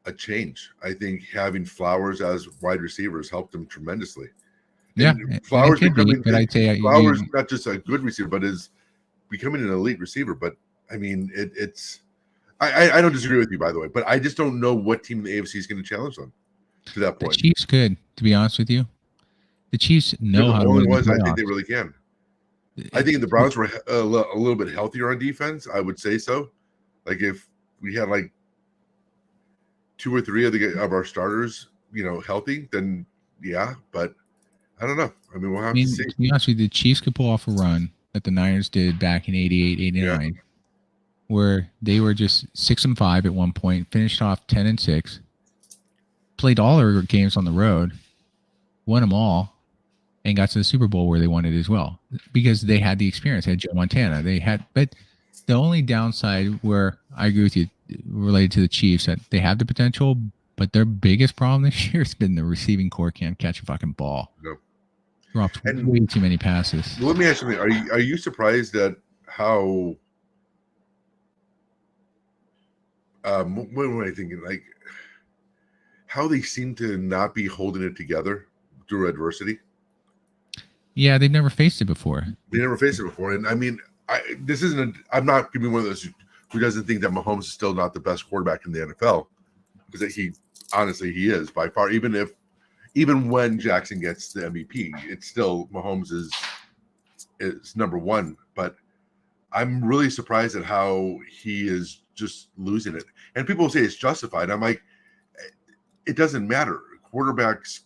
a change. I think having Flowers as wide receivers helped him tremendously. And Flowers becoming Flowers not just a good receiver, but is becoming an elite receiver. But I mean, it's I don't disagree with you, by the way, but I just don't know what team in the AFC is going to challenge them to that point. The Chiefs could, to be honest with you. The Chiefs know how to win the playoffs. I think they really can. I think if the Browns were a little bit healthier on defense, I would say so. Like if we had 2 or 3 of our starters, healthy, then yeah. But I don't know. I mean, we'll have to see. To be honest with you, the Chiefs could pull off a run that the Niners did back in 88, 89, where they were just 6-5 at one point, finished off 10-6, played all their games on the road, won them all, and got to the Super Bowl where they won it as well because they had the experience. They had Joe Montana. But the only downside where I agree with you related to the Chiefs that they have the potential, but their biggest problem this year has been the receiving core can't catch a fucking ball. No. Dropped way too many passes. Let me ask you something. Are you surprised at how what am I thinking? How they seem to not be holding it together through adversity? Yeah, they've never faced it before. And I mean, I'm not going to be one of those who doesn't think that Mahomes is still not the best quarterback in the NFL, because he is by far. Even when Jackson gets the MVP, it's still Mahomes is number 1. But I'm really surprised at how he is just losing it. And people say it's justified. I'm like, it doesn't matter. Quarterbacks,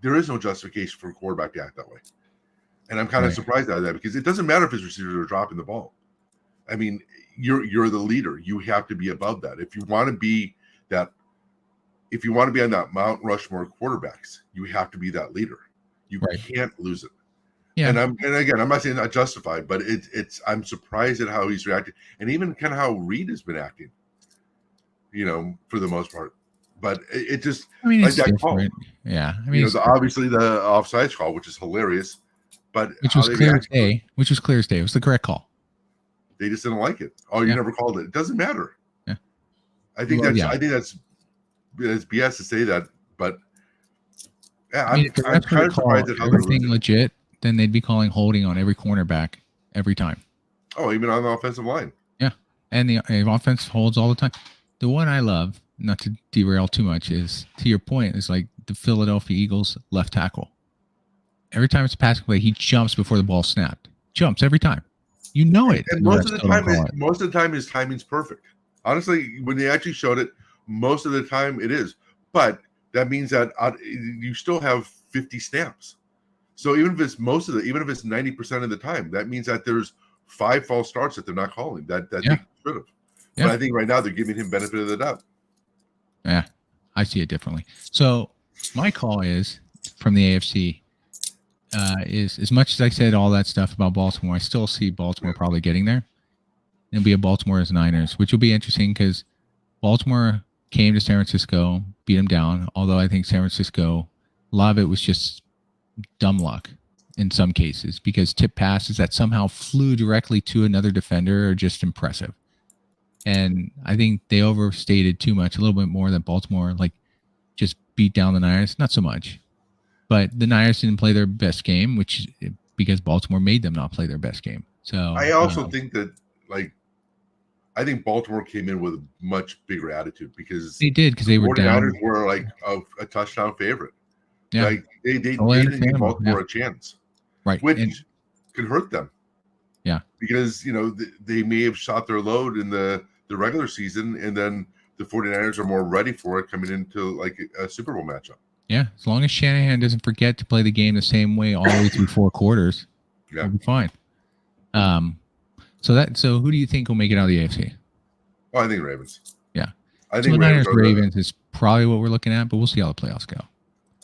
there is no justification for a quarterback to act that way. And I'm kind of surprised at that, because it doesn't matter if his receivers are dropping the ball. I mean, you're the leader. You have to be above that. If you want to be that if you want to be on that Mount Rushmore quarterbacks, you have to be that leader. You Right. can't lose it. Yeah. And again, I'm not saying not justified, but I'm surprised at how he's reacted, and even kind of how Reed has been acting, for the most part. But it just, I mean, like it's that different. call, Yeah. I mean, obviously the offsides call, which is hilarious, but which how was they clear as reacted to it, day. Which was clear as day. It was the correct call. they just didn't like it. Oh, you Yeah. never called it. It doesn't matter. Yeah. I think Well, that's BS to say that, but yeah, I mean, if the I'm refs were kind to of surprised call at how they're everything losing. legit, then they'd be calling holding on every cornerback every time. Oh, even on the offensive line. Yeah. And the offense holds all the time. The one I love, not to derail too much, is, to your point, is like the Philadelphia Eagles left tackle. Every time it's a passing play, he jumps before the ball snapped. Jumps every time. You know it. And The most refs of the still don't time, call it. most of the time, his timing's perfect. Honestly, when they actually showed it, most of the time it is. But that means that you still have 50 snaps. So even if it's even if it's 90% of the time, that means that there's 5 false starts that they're not calling that Yeah. they should have. Yeah. But I think right now they're giving him benefit of the doubt. Yeah, I see it differently. So my call is from the AFC. Is as much as I said all that stuff about Baltimore, I still see Baltimore probably getting there. It'll be a Baltimore as Niners, which will be interesting because Baltimore came to San Francisco, beat them down. Although I think San Francisco, a lot of it was just dumb luck in some cases, because tip passes that somehow flew directly to another defender are just impressive. And I think they overstated too much, a little bit more than Baltimore, like just beat down the Niners. Not so much. But the Niners didn't play their best game, which because Baltimore made them not play their best game. So I also think that, I think Baltimore came in with a much bigger attitude because they did, because they were down. 49ers were like a touchdown favorite. Yeah. Like they didn't give understandable, Baltimore a chance, Right. which And could hurt them. Yeah. Because they may have shot their load in the regular season, and then the 49ers are more ready for it coming into like a Super Bowl matchup. yeah, as long as Shanahan doesn't forget to play the game the same way all the way through 4 quarters, Yeah. we'll be fine. So who do you think will make it out of the AFC? Oh, I think Ravens. Yeah. I So think Niners are the- Ravens is probably what we're looking at, but we'll see how the playoffs go.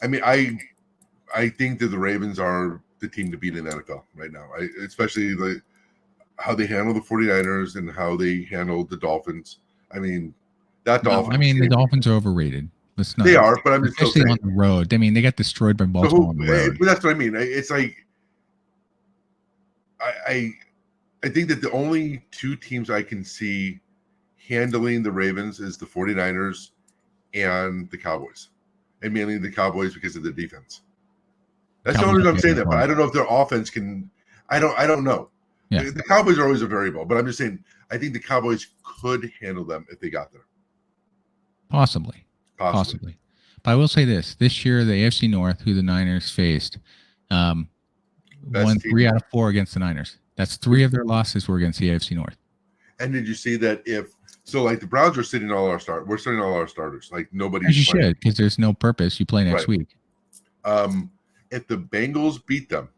I mean, I think that the Ravens are the team to beat in the NFL right now. Especially how they handle the 49ers and how they handle the Dolphins. I mean, that Dolphins. I mean, the team, Dolphins are overrated. They are, but I'm just still especially saying. on the road. I mean, they got destroyed by Baltimore on the road. But that's what I mean. It's like I think that the only 2 teams I can see handling the Ravens is the 49ers and the Cowboys. And mainly the Cowboys because of the defense. That's the only reason I'm saying that, but I don't know if their offense can. I don't know. Yeah. The Cowboys are always a variable, but I'm just saying I think the Cowboys could handle them if they got there. Possibly. But I will say this year, the AFC North, who the Niners faced, won 3 out of 4 against the Niners. That's 3 of their losses were against the AFC North. And did you see that like the Browns are sitting all our starters. We're sitting all our starters. Like nobody's As you playing. should, because there's no purpose. You play next week. If the Bengals beat them,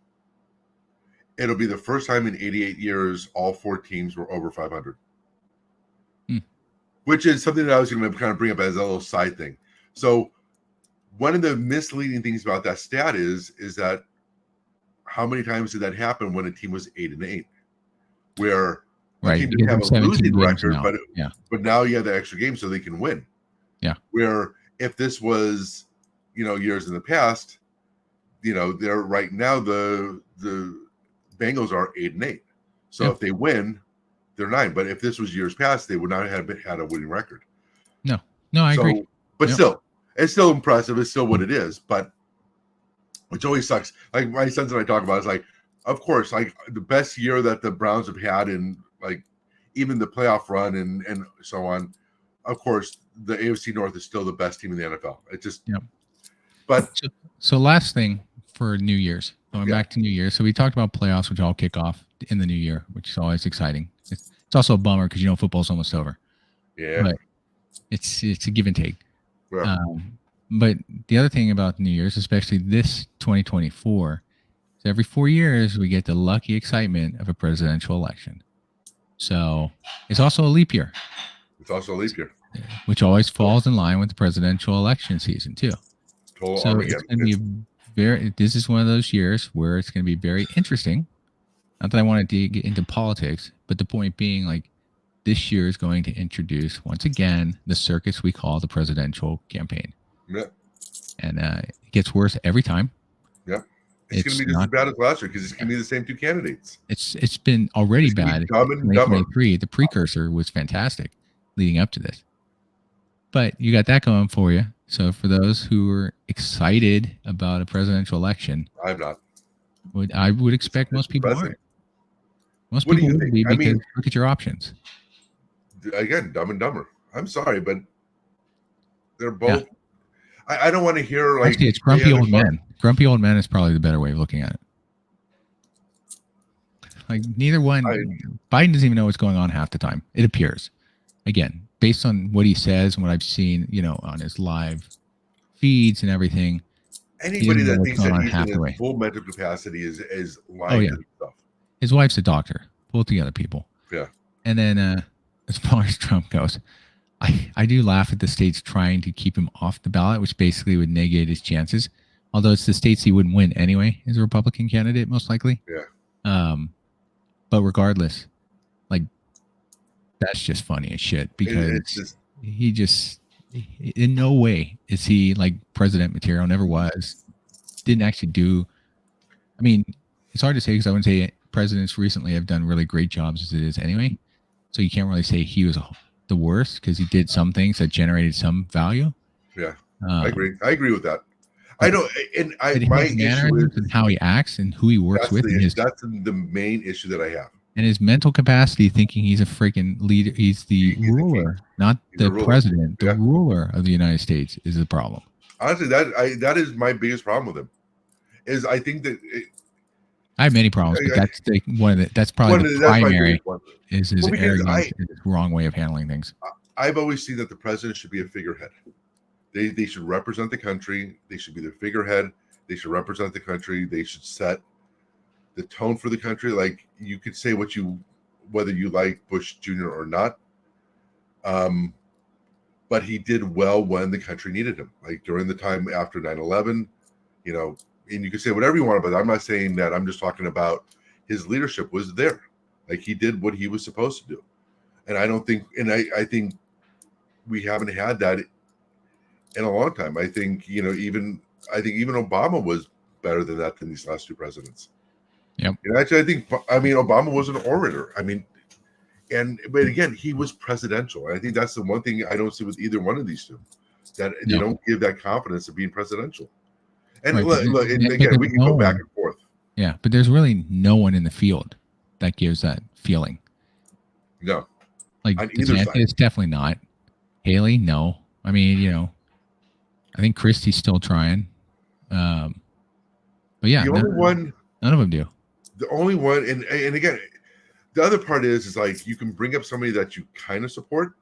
it'll be the first time in 88 years all 4 teams were over 500. Which is something that I was going to kind of bring up as a little side thing. So one of the misleading things about that stat is that how many times did that happen when a team was 8-8, where a team didn't have a losing record, but now you have the extra game so they can win. Yeah. Where if this was, years in the past, they're right now the Bengals are 8-8. So if they win, they're 9. But if this was years past, they would not have had a winning record. No, I agree. But still, it's still impressive. It's still what it is. But which always sucks. Like my sons and I talk about, it's like, of course, like the best year that the Browns have had in like even the playoff run and so on. Of course, the AFC North is still the best team in the NFL. It just, but so last thing for New Year's, going back to New Year's. So we talked about playoffs, which all kick off in the new year, which is always exciting. It's also a bummer because football's almost over. Yeah, but it's a give and take. Yeah. But the other thing about New Year's, especially this 2024, is every 4 years we get the lucky excitement of a presidential election. So it's also a leap year. It's also a leap year. which always falls in line with the presidential election season too. Total So it's Armageddon. going to be this is one of those years where it's going to be very interesting. Not that I want to dig into politics, but the point being, like, this year is going to introduce once again the circus we call the presidential campaign. Yeah. And it gets worse every time. Yeah. It's going to be just as bad as last year because it's going to be the same two candidates. It's been already bad. Dumb and dumber. The precursor was fantastic leading up to this. But you got that going for you. So for those who are excited about a presidential election, I'm not. I would expect most people aren't. Most people would be because look at your options. Again, Dumb and Dumber. I'm sorry, but they're both. Yeah. I don't want to hear like. Actually, it's grumpy old men. Grumpy old men is probably the better way of looking at it. Like neither one. Biden doesn't even know what's going on half the time. It appears. Again, based on what he says and what I've seen, on his live feeds and everything. Anybody that thinks that he's in full mental capacity is lying to himself. His wife's a doctor. Pull it together, people. Yeah. And then as far as Trump goes, I do laugh at the states trying to keep him off the ballot, which basically would negate his chances. Although it's the states he wouldn't win anyway as a Republican candidate, most likely. Yeah. But regardless, like, that's just funny as shit because he just, in no way is he like president material, never was. Didn't actually do. I mean, it's hard to say because I wouldn't say presidents recently have done really great jobs as it is anyway. So you can't really say he was the worst because he did some things that generated some value. Yeah, I agree. I agree with that. I know, and my issue is and how he acts and who he works with. That's the main issue that I have. And his mental capacity, thinking he's a freaking leader. He's the ruler, not the president. The ruler of the United States is the problem. Honestly, that is my biggest problem with him. Is I think that I have many problems, but that's that's probably the primary. Is his arrogance and his wrong way of handling things. I've always seen that the president should be a figurehead. They should represent the country. They should be the figurehead. They should represent the country. They should set the tone for the country. Like, you could say whether you like Bush Jr. or not. But he did well when the country needed him. Like during the time after 9/11, and you can say whatever you want about it. I'm not saying that. I'm just talking about his leadership was there. Like, he did what he was supposed to do. And I don't think, and I think we haven't had that in a long time. I think, even Obama was better than that than these last two presidents. Yep. And actually, Obama was an orator. But again, he was presidential. And I think that's the one thing I don't see with either one of these two, that they don't give that confidence of being presidential. And look, again, we can go back and forth. Yeah, but there's really no one in the field that gives that feeling. No. Like, it's definitely not. Haley, no. I think Christie's still trying. But yeah, the only one, none of them do. The only one, and again, the other part is like, you can bring up somebody that you kind of support,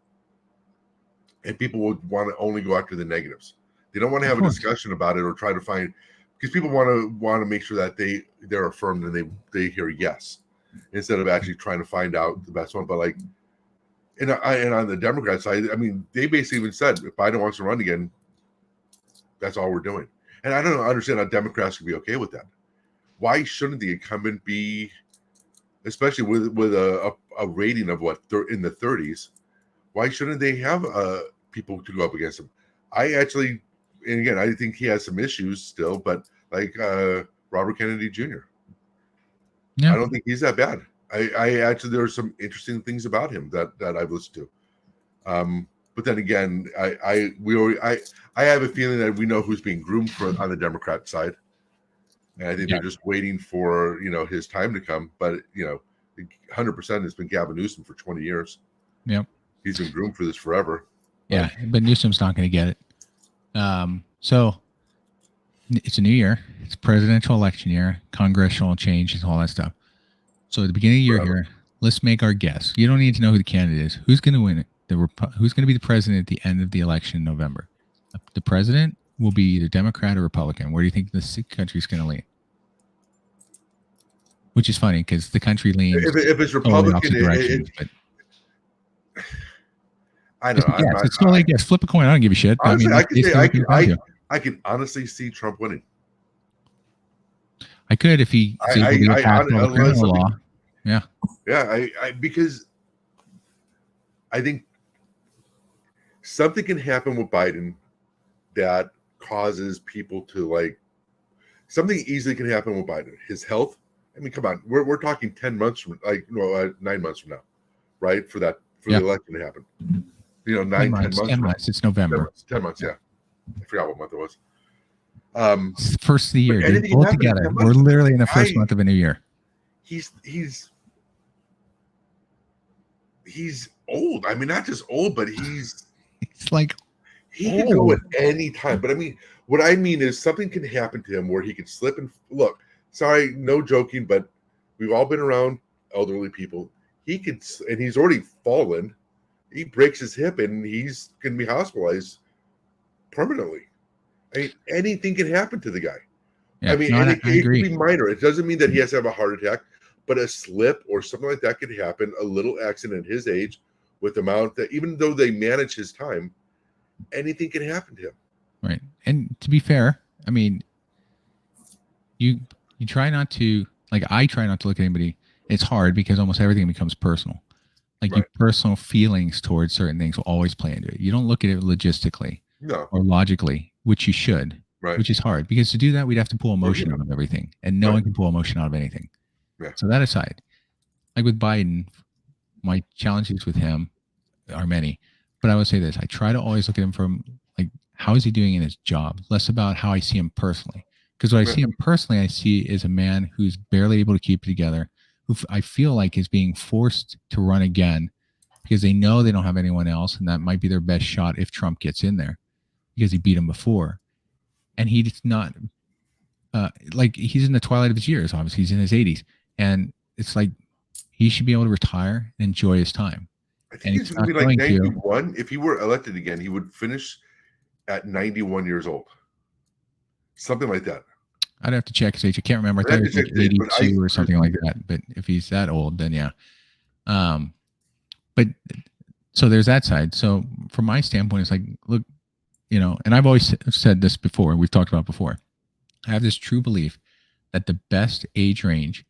and people would want to only go after the negatives. They don't want to have a discussion about it or try to find, because people want to make sure that they're affirmed and they hear yes, instead of actually trying to find out the best one. But like, and on the Democrat side, they basically even said, if Biden wants to run again, that's all we're doing. And I don't understand how Democrats can be okay with that. Why shouldn't the incumbent be, especially with a rating of in the 30s? Why shouldn't they have people to go up against him? And again, I think he has some issues still, but like Robert Kennedy Jr. Yeah. I don't think he's that bad. I actually, there are some interesting things about him that I've listened to. But then again, I have a feeling that we know who's being groomed on the Democrat side, and I think they're just waiting for his time to come. But 100% has been Gavin Newsom for 20 years. Yep, he's been groomed for this forever. Yeah, but Newsom's not going to get it. So it's a new year. It's a presidential election year, congressional changes, all that stuff. So at the beginning of the year here, let's make our guess. You don't need to know who the candidate is. Who's going to win it? Who's going to be the president at the end of the election in November? The president will be either Democrat or Republican. Where do you think the country's going to lean? Which is funny because the country leans if it's Republican, I don't Just know. a guess. It's totally a guess. Flip a coin. I don't give a shit. Honestly, I mean, I could say basically what it comes down to. I can honestly see Trump winning. I could if he is able to get past all the criminal law. Yeah. Yeah, because I think something can happen with Biden that causes people to like something easily can happen with Biden. His health. I mean, come on, we're talking 10 months from 9 months from now, right? For the election to happen. 10 months. 10 months. It's November. 10 months, yeah. I forgot what month it was. First of the year, dude. Both together. We're literally in the first month of a new year. He's old. I mean, not just old, but he's like he can go at any time. But I mean, what I mean is something can happen to him where he could slip and look. Sorry, no joking, but we've all been around elderly people. He could, and he's already fallen. He breaks his hip and he's going to be hospitalized permanently. I mean, anything can happen to the guy. Yeah, I mean, it could be minor. It doesn't mean that he has to have a heart attack, but a slip or something like that could happen. A little accident at his age, with the amount that even though they manage his time, anything can happen to him. Right, and to be fair, I mean, you try not to I try not to look at anybody. It's hard because almost everything becomes personal. Like your personal feelings towards certain things will always play into it. You don't look at it logistically or logically, which you should, which is hard because to do that, we'd have to pull emotion out of everything, and no one can pull emotion out of anything. Yeah. So that aside, like with Biden, my challenges with him are many, but I would say this: I try to always look at him from how is he doing in his job, less about how I see him personally. Because what I see him personally, I see is a man who's barely able to keep it together, who I feel like is being forced to run again because they know they don't have anyone else, and that might be their best shot if Trump gets in there because he beat him before. And he's not he's in the twilight of his years. Obviously, he's in his 80s, and it's like he should be able to retire and enjoy his time. I think he's going to be like 91. If he were elected again, he would finish at 91 years old, something like that. I'd have to check his age. I can't remember. I thought he was like 82 or something like that. But if he's that old, then yeah. But so there's that side. So from my standpoint, it's like, look, and I've always said this before. We've talked about before. I have this true belief that the best age range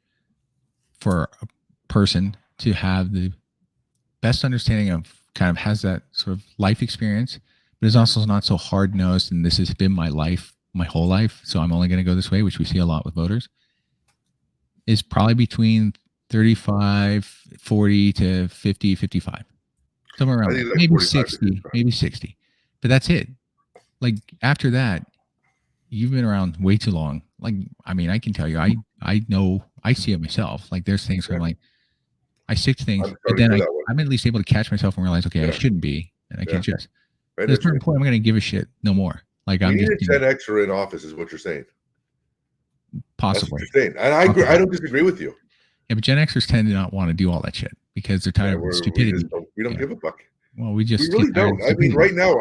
for a person to have the best understanding of kind of has that sort of life experience, but is also not so hard-nosed, and this has been my life, my whole life, so I'm only going to go this way, which we see a lot with voters, is probably between 35, 40 to 50, 55. Somewhere around there. Maybe 60. But that's it. Like, after that, you've been around way too long. Like, I mean, I can tell you, I know, I see it myself. Like, there's things where I'm like, I stick to things, but then I'm at least able to catch myself and realize, okay, I shouldn't be, and I can just. At a certain point, I'm going to give a shit no more. Like, I'm just. 10Xer in office is what you're saying. Possibly. That's what you're saying. And I agree. I don't disagree with you. Yeah, but Gen Xers tend to not want to do all that shit because they're tired of stupidity. We don't give a fuck. Well, we really don't. I mean, right now,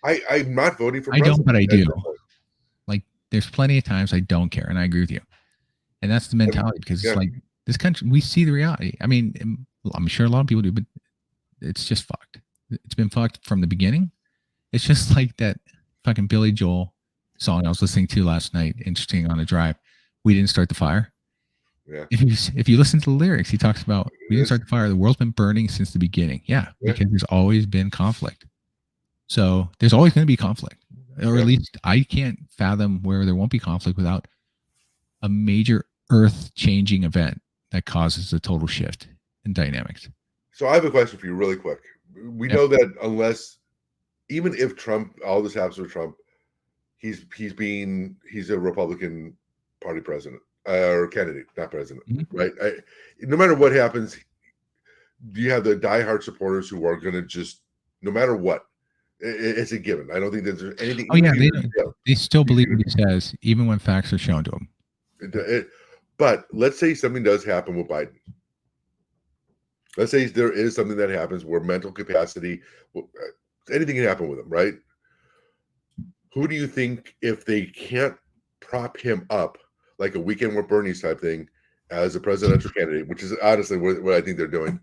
I'm not voting for president. I don't, but I do. Like, there's plenty of times I don't care, and I agree with you. And that's the mentality because it's like this country, we see the reality. I mean, I'm sure a lot of people do, but it's just fucked. It's been fucked from the beginning. It's just like that fucking Billy Joel song I was listening to last night, interesting on a drive. We didn't start the fire. Yeah. If you listen to the lyrics, he talks about we didn't start the fire. The world's been burning since the beginning. Yeah, because there's always been conflict. So there's always going to be conflict, or at least I can't fathom where there won't be conflict without a major earth-changing event that causes a total shift in dynamics. So I have a question for you, really quick. We know that even if Trump, all this happens with Trump, he's a Republican Party president or candidate, not president, right? No matter what happens, you have the diehard supporters who are going to just, no matter what, it's a given. I don't think there's anything. Oh yeah, they still believe what he says, even when facts are shown to them. But let's say something does happen with Biden. Let's say there is something that happens where mental capacity, anything can happen with him, right? Who do you think, if they can't prop him up like a Weekend with Bernie's type thing as a presidential candidate, which is honestly what I think they're doing,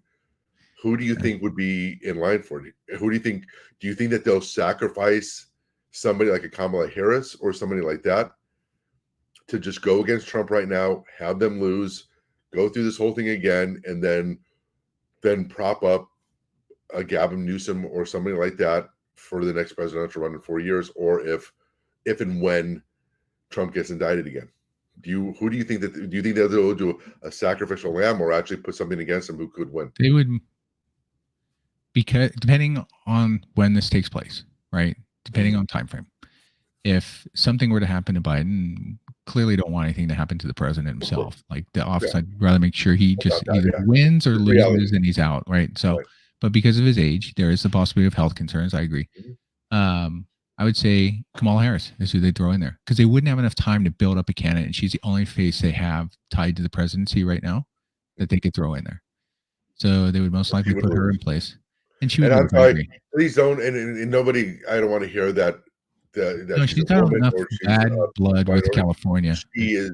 who do you think would be in line for it? Who do you think? Do you think that they'll sacrifice somebody like a Kamala Harris or somebody like that to just go against Trump right now, have them lose, go through this whole thing again, and then prop up a Gavin Newsom or somebody like that for the next presidential run in 4 years, or if and when Trump gets indicted again? Do you think that they'll do a sacrificial lamb or actually put something against him who could win? They would, because depending on when this takes place, right? Depending on time frame. If something were to happen to Biden, clearly don't want anything to happen to the president himself. Like the office, I'd rather make sure he just either wins or loses and he's out, right? So, but because of his age, there is the possibility of health concerns. I agree. I would say Kamala Harris is who they throw in there, because they wouldn't have enough time to build up a candidate, and she's the only face they have tied to the presidency right now that they could throw in there. So they would most likely put her in place, and she would. And I'm sorry, please don't. And nobody, I don't want to hear that. No, she's got enough bad blood with California. She is.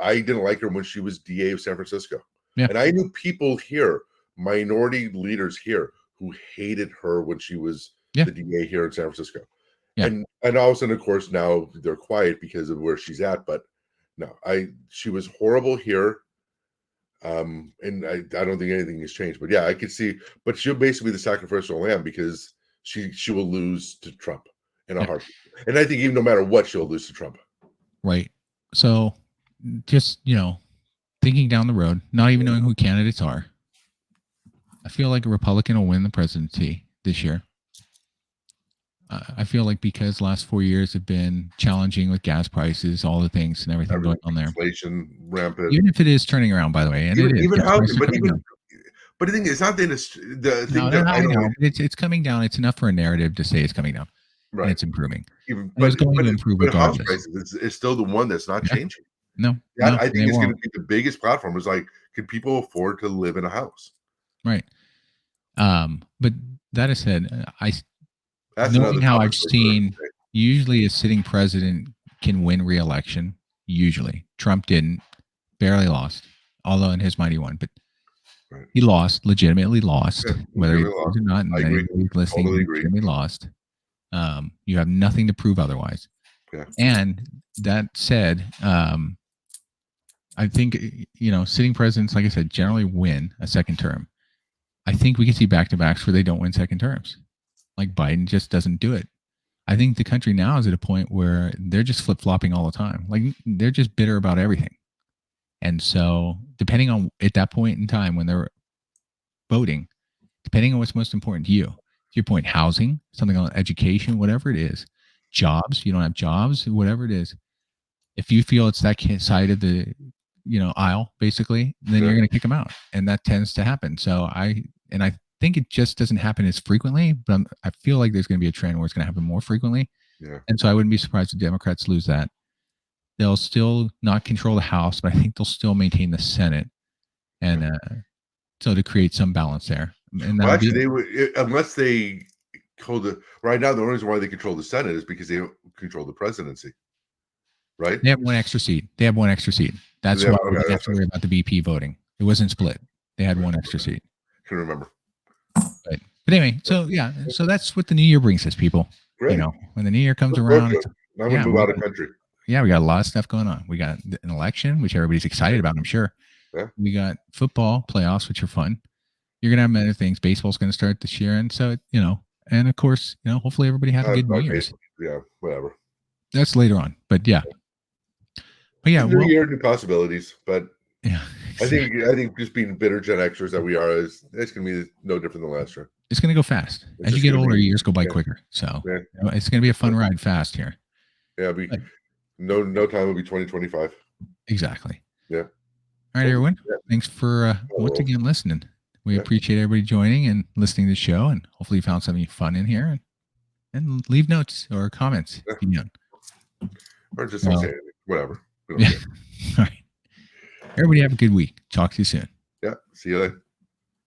I didn't like her when she was DA of San Francisco. Yeah. And I knew people here, minority leaders here, who hated her when she was the DA here in San Francisco. Yeah. And all of a sudden, of course, now they're quiet because of where she's at. But no, she was horrible here. And I don't think anything has changed. But yeah, I could see. But she'll basically be the sacrificial lamb because she will lose to Trump in a heartbeat. And I think even no matter what, she'll lose to Trump. Right. So just, thinking down the road, not even knowing who candidates are, I feel like a Republican will win the presidency this year. I feel like because the last 4 years have been challenging with gas prices, all the things and everything going on there. Inflation rampant. Even if it is turning around, by the way, and even housing, but the thing is, it's not the thing that I know. It's coming down. It's enough for a narrative to say it's coming down. Right. And it's improving. But house prices is still the one that's not changing. No. I think it's going to be the biggest platform. Is like, can people afford to live in a house? Right. But that is said, knowing how I've seen, usually a sitting president can win re-election. Usually, Trump didn't, barely lost, although in his mighty one, but he lost, legitimately lost, whether he lost or not. And anybody's listening, legitimately lost. You have nothing to prove otherwise. Yeah. And that said, I think, sitting presidents, like I said, generally win a second term. I think we can see back-to-backs where they don't win second terms. Like Biden just doesn't do it. I think the country now is at a point where they're just flip-flopping all the time. Like they're just bitter about everything. And so depending on at that point in time when they're voting, depending on what's most important to you, to your point, housing, something on education, whatever it is, jobs, you don't have jobs, whatever it is. If you feel it's that side of the, aisle, basically, then you're going to kick them out. And that tends to happen. So I think it just doesn't happen as frequently, but I feel like there's going to be a trend where it's going to happen more frequently. Yeah. And so I wouldn't be surprised if Democrats lose that. They'll still not control the House, but I think they'll still maintain the Senate. And so to create some balance there. And actually, they would, unless they hold right now, the only reason why they control the Senate is because they don't control the presidency. Right? They have one extra seat. That's why we didn't have to worry about the BP voting. It wasn't split. They had one extra seat. Can remember. But anyway, so that's what the new year brings us, people. Great. When the new year comes around, now we move out of country. Yeah, we got a lot of stuff going on. We got an election, which everybody's excited about, I'm sure. Yeah. We got football playoffs, which are fun. You're gonna have other things. Baseball's gonna start this year, and so and of course, hopefully everybody has a good New Year's. Yeah, whatever. That's later on, but yeah. New year, new possibilities, but yeah, exactly. I think just being bitter Gen Xers that we are it's going to be no different than last year. It's going to go fast. As you get older, years go by quicker. So it's going to be a fun ride fast here. Yeah, no time will be 2025. Exactly. Yeah. All right, everyone. Yeah. Thanks for once again listening. We appreciate everybody joining and listening to the show, and hopefully you found something fun in here. And leave notes or comments if you can. Or just don't say anything. Whatever. Yeah. All right. Everybody have a good week. Talk to you soon. Yeah. See you later.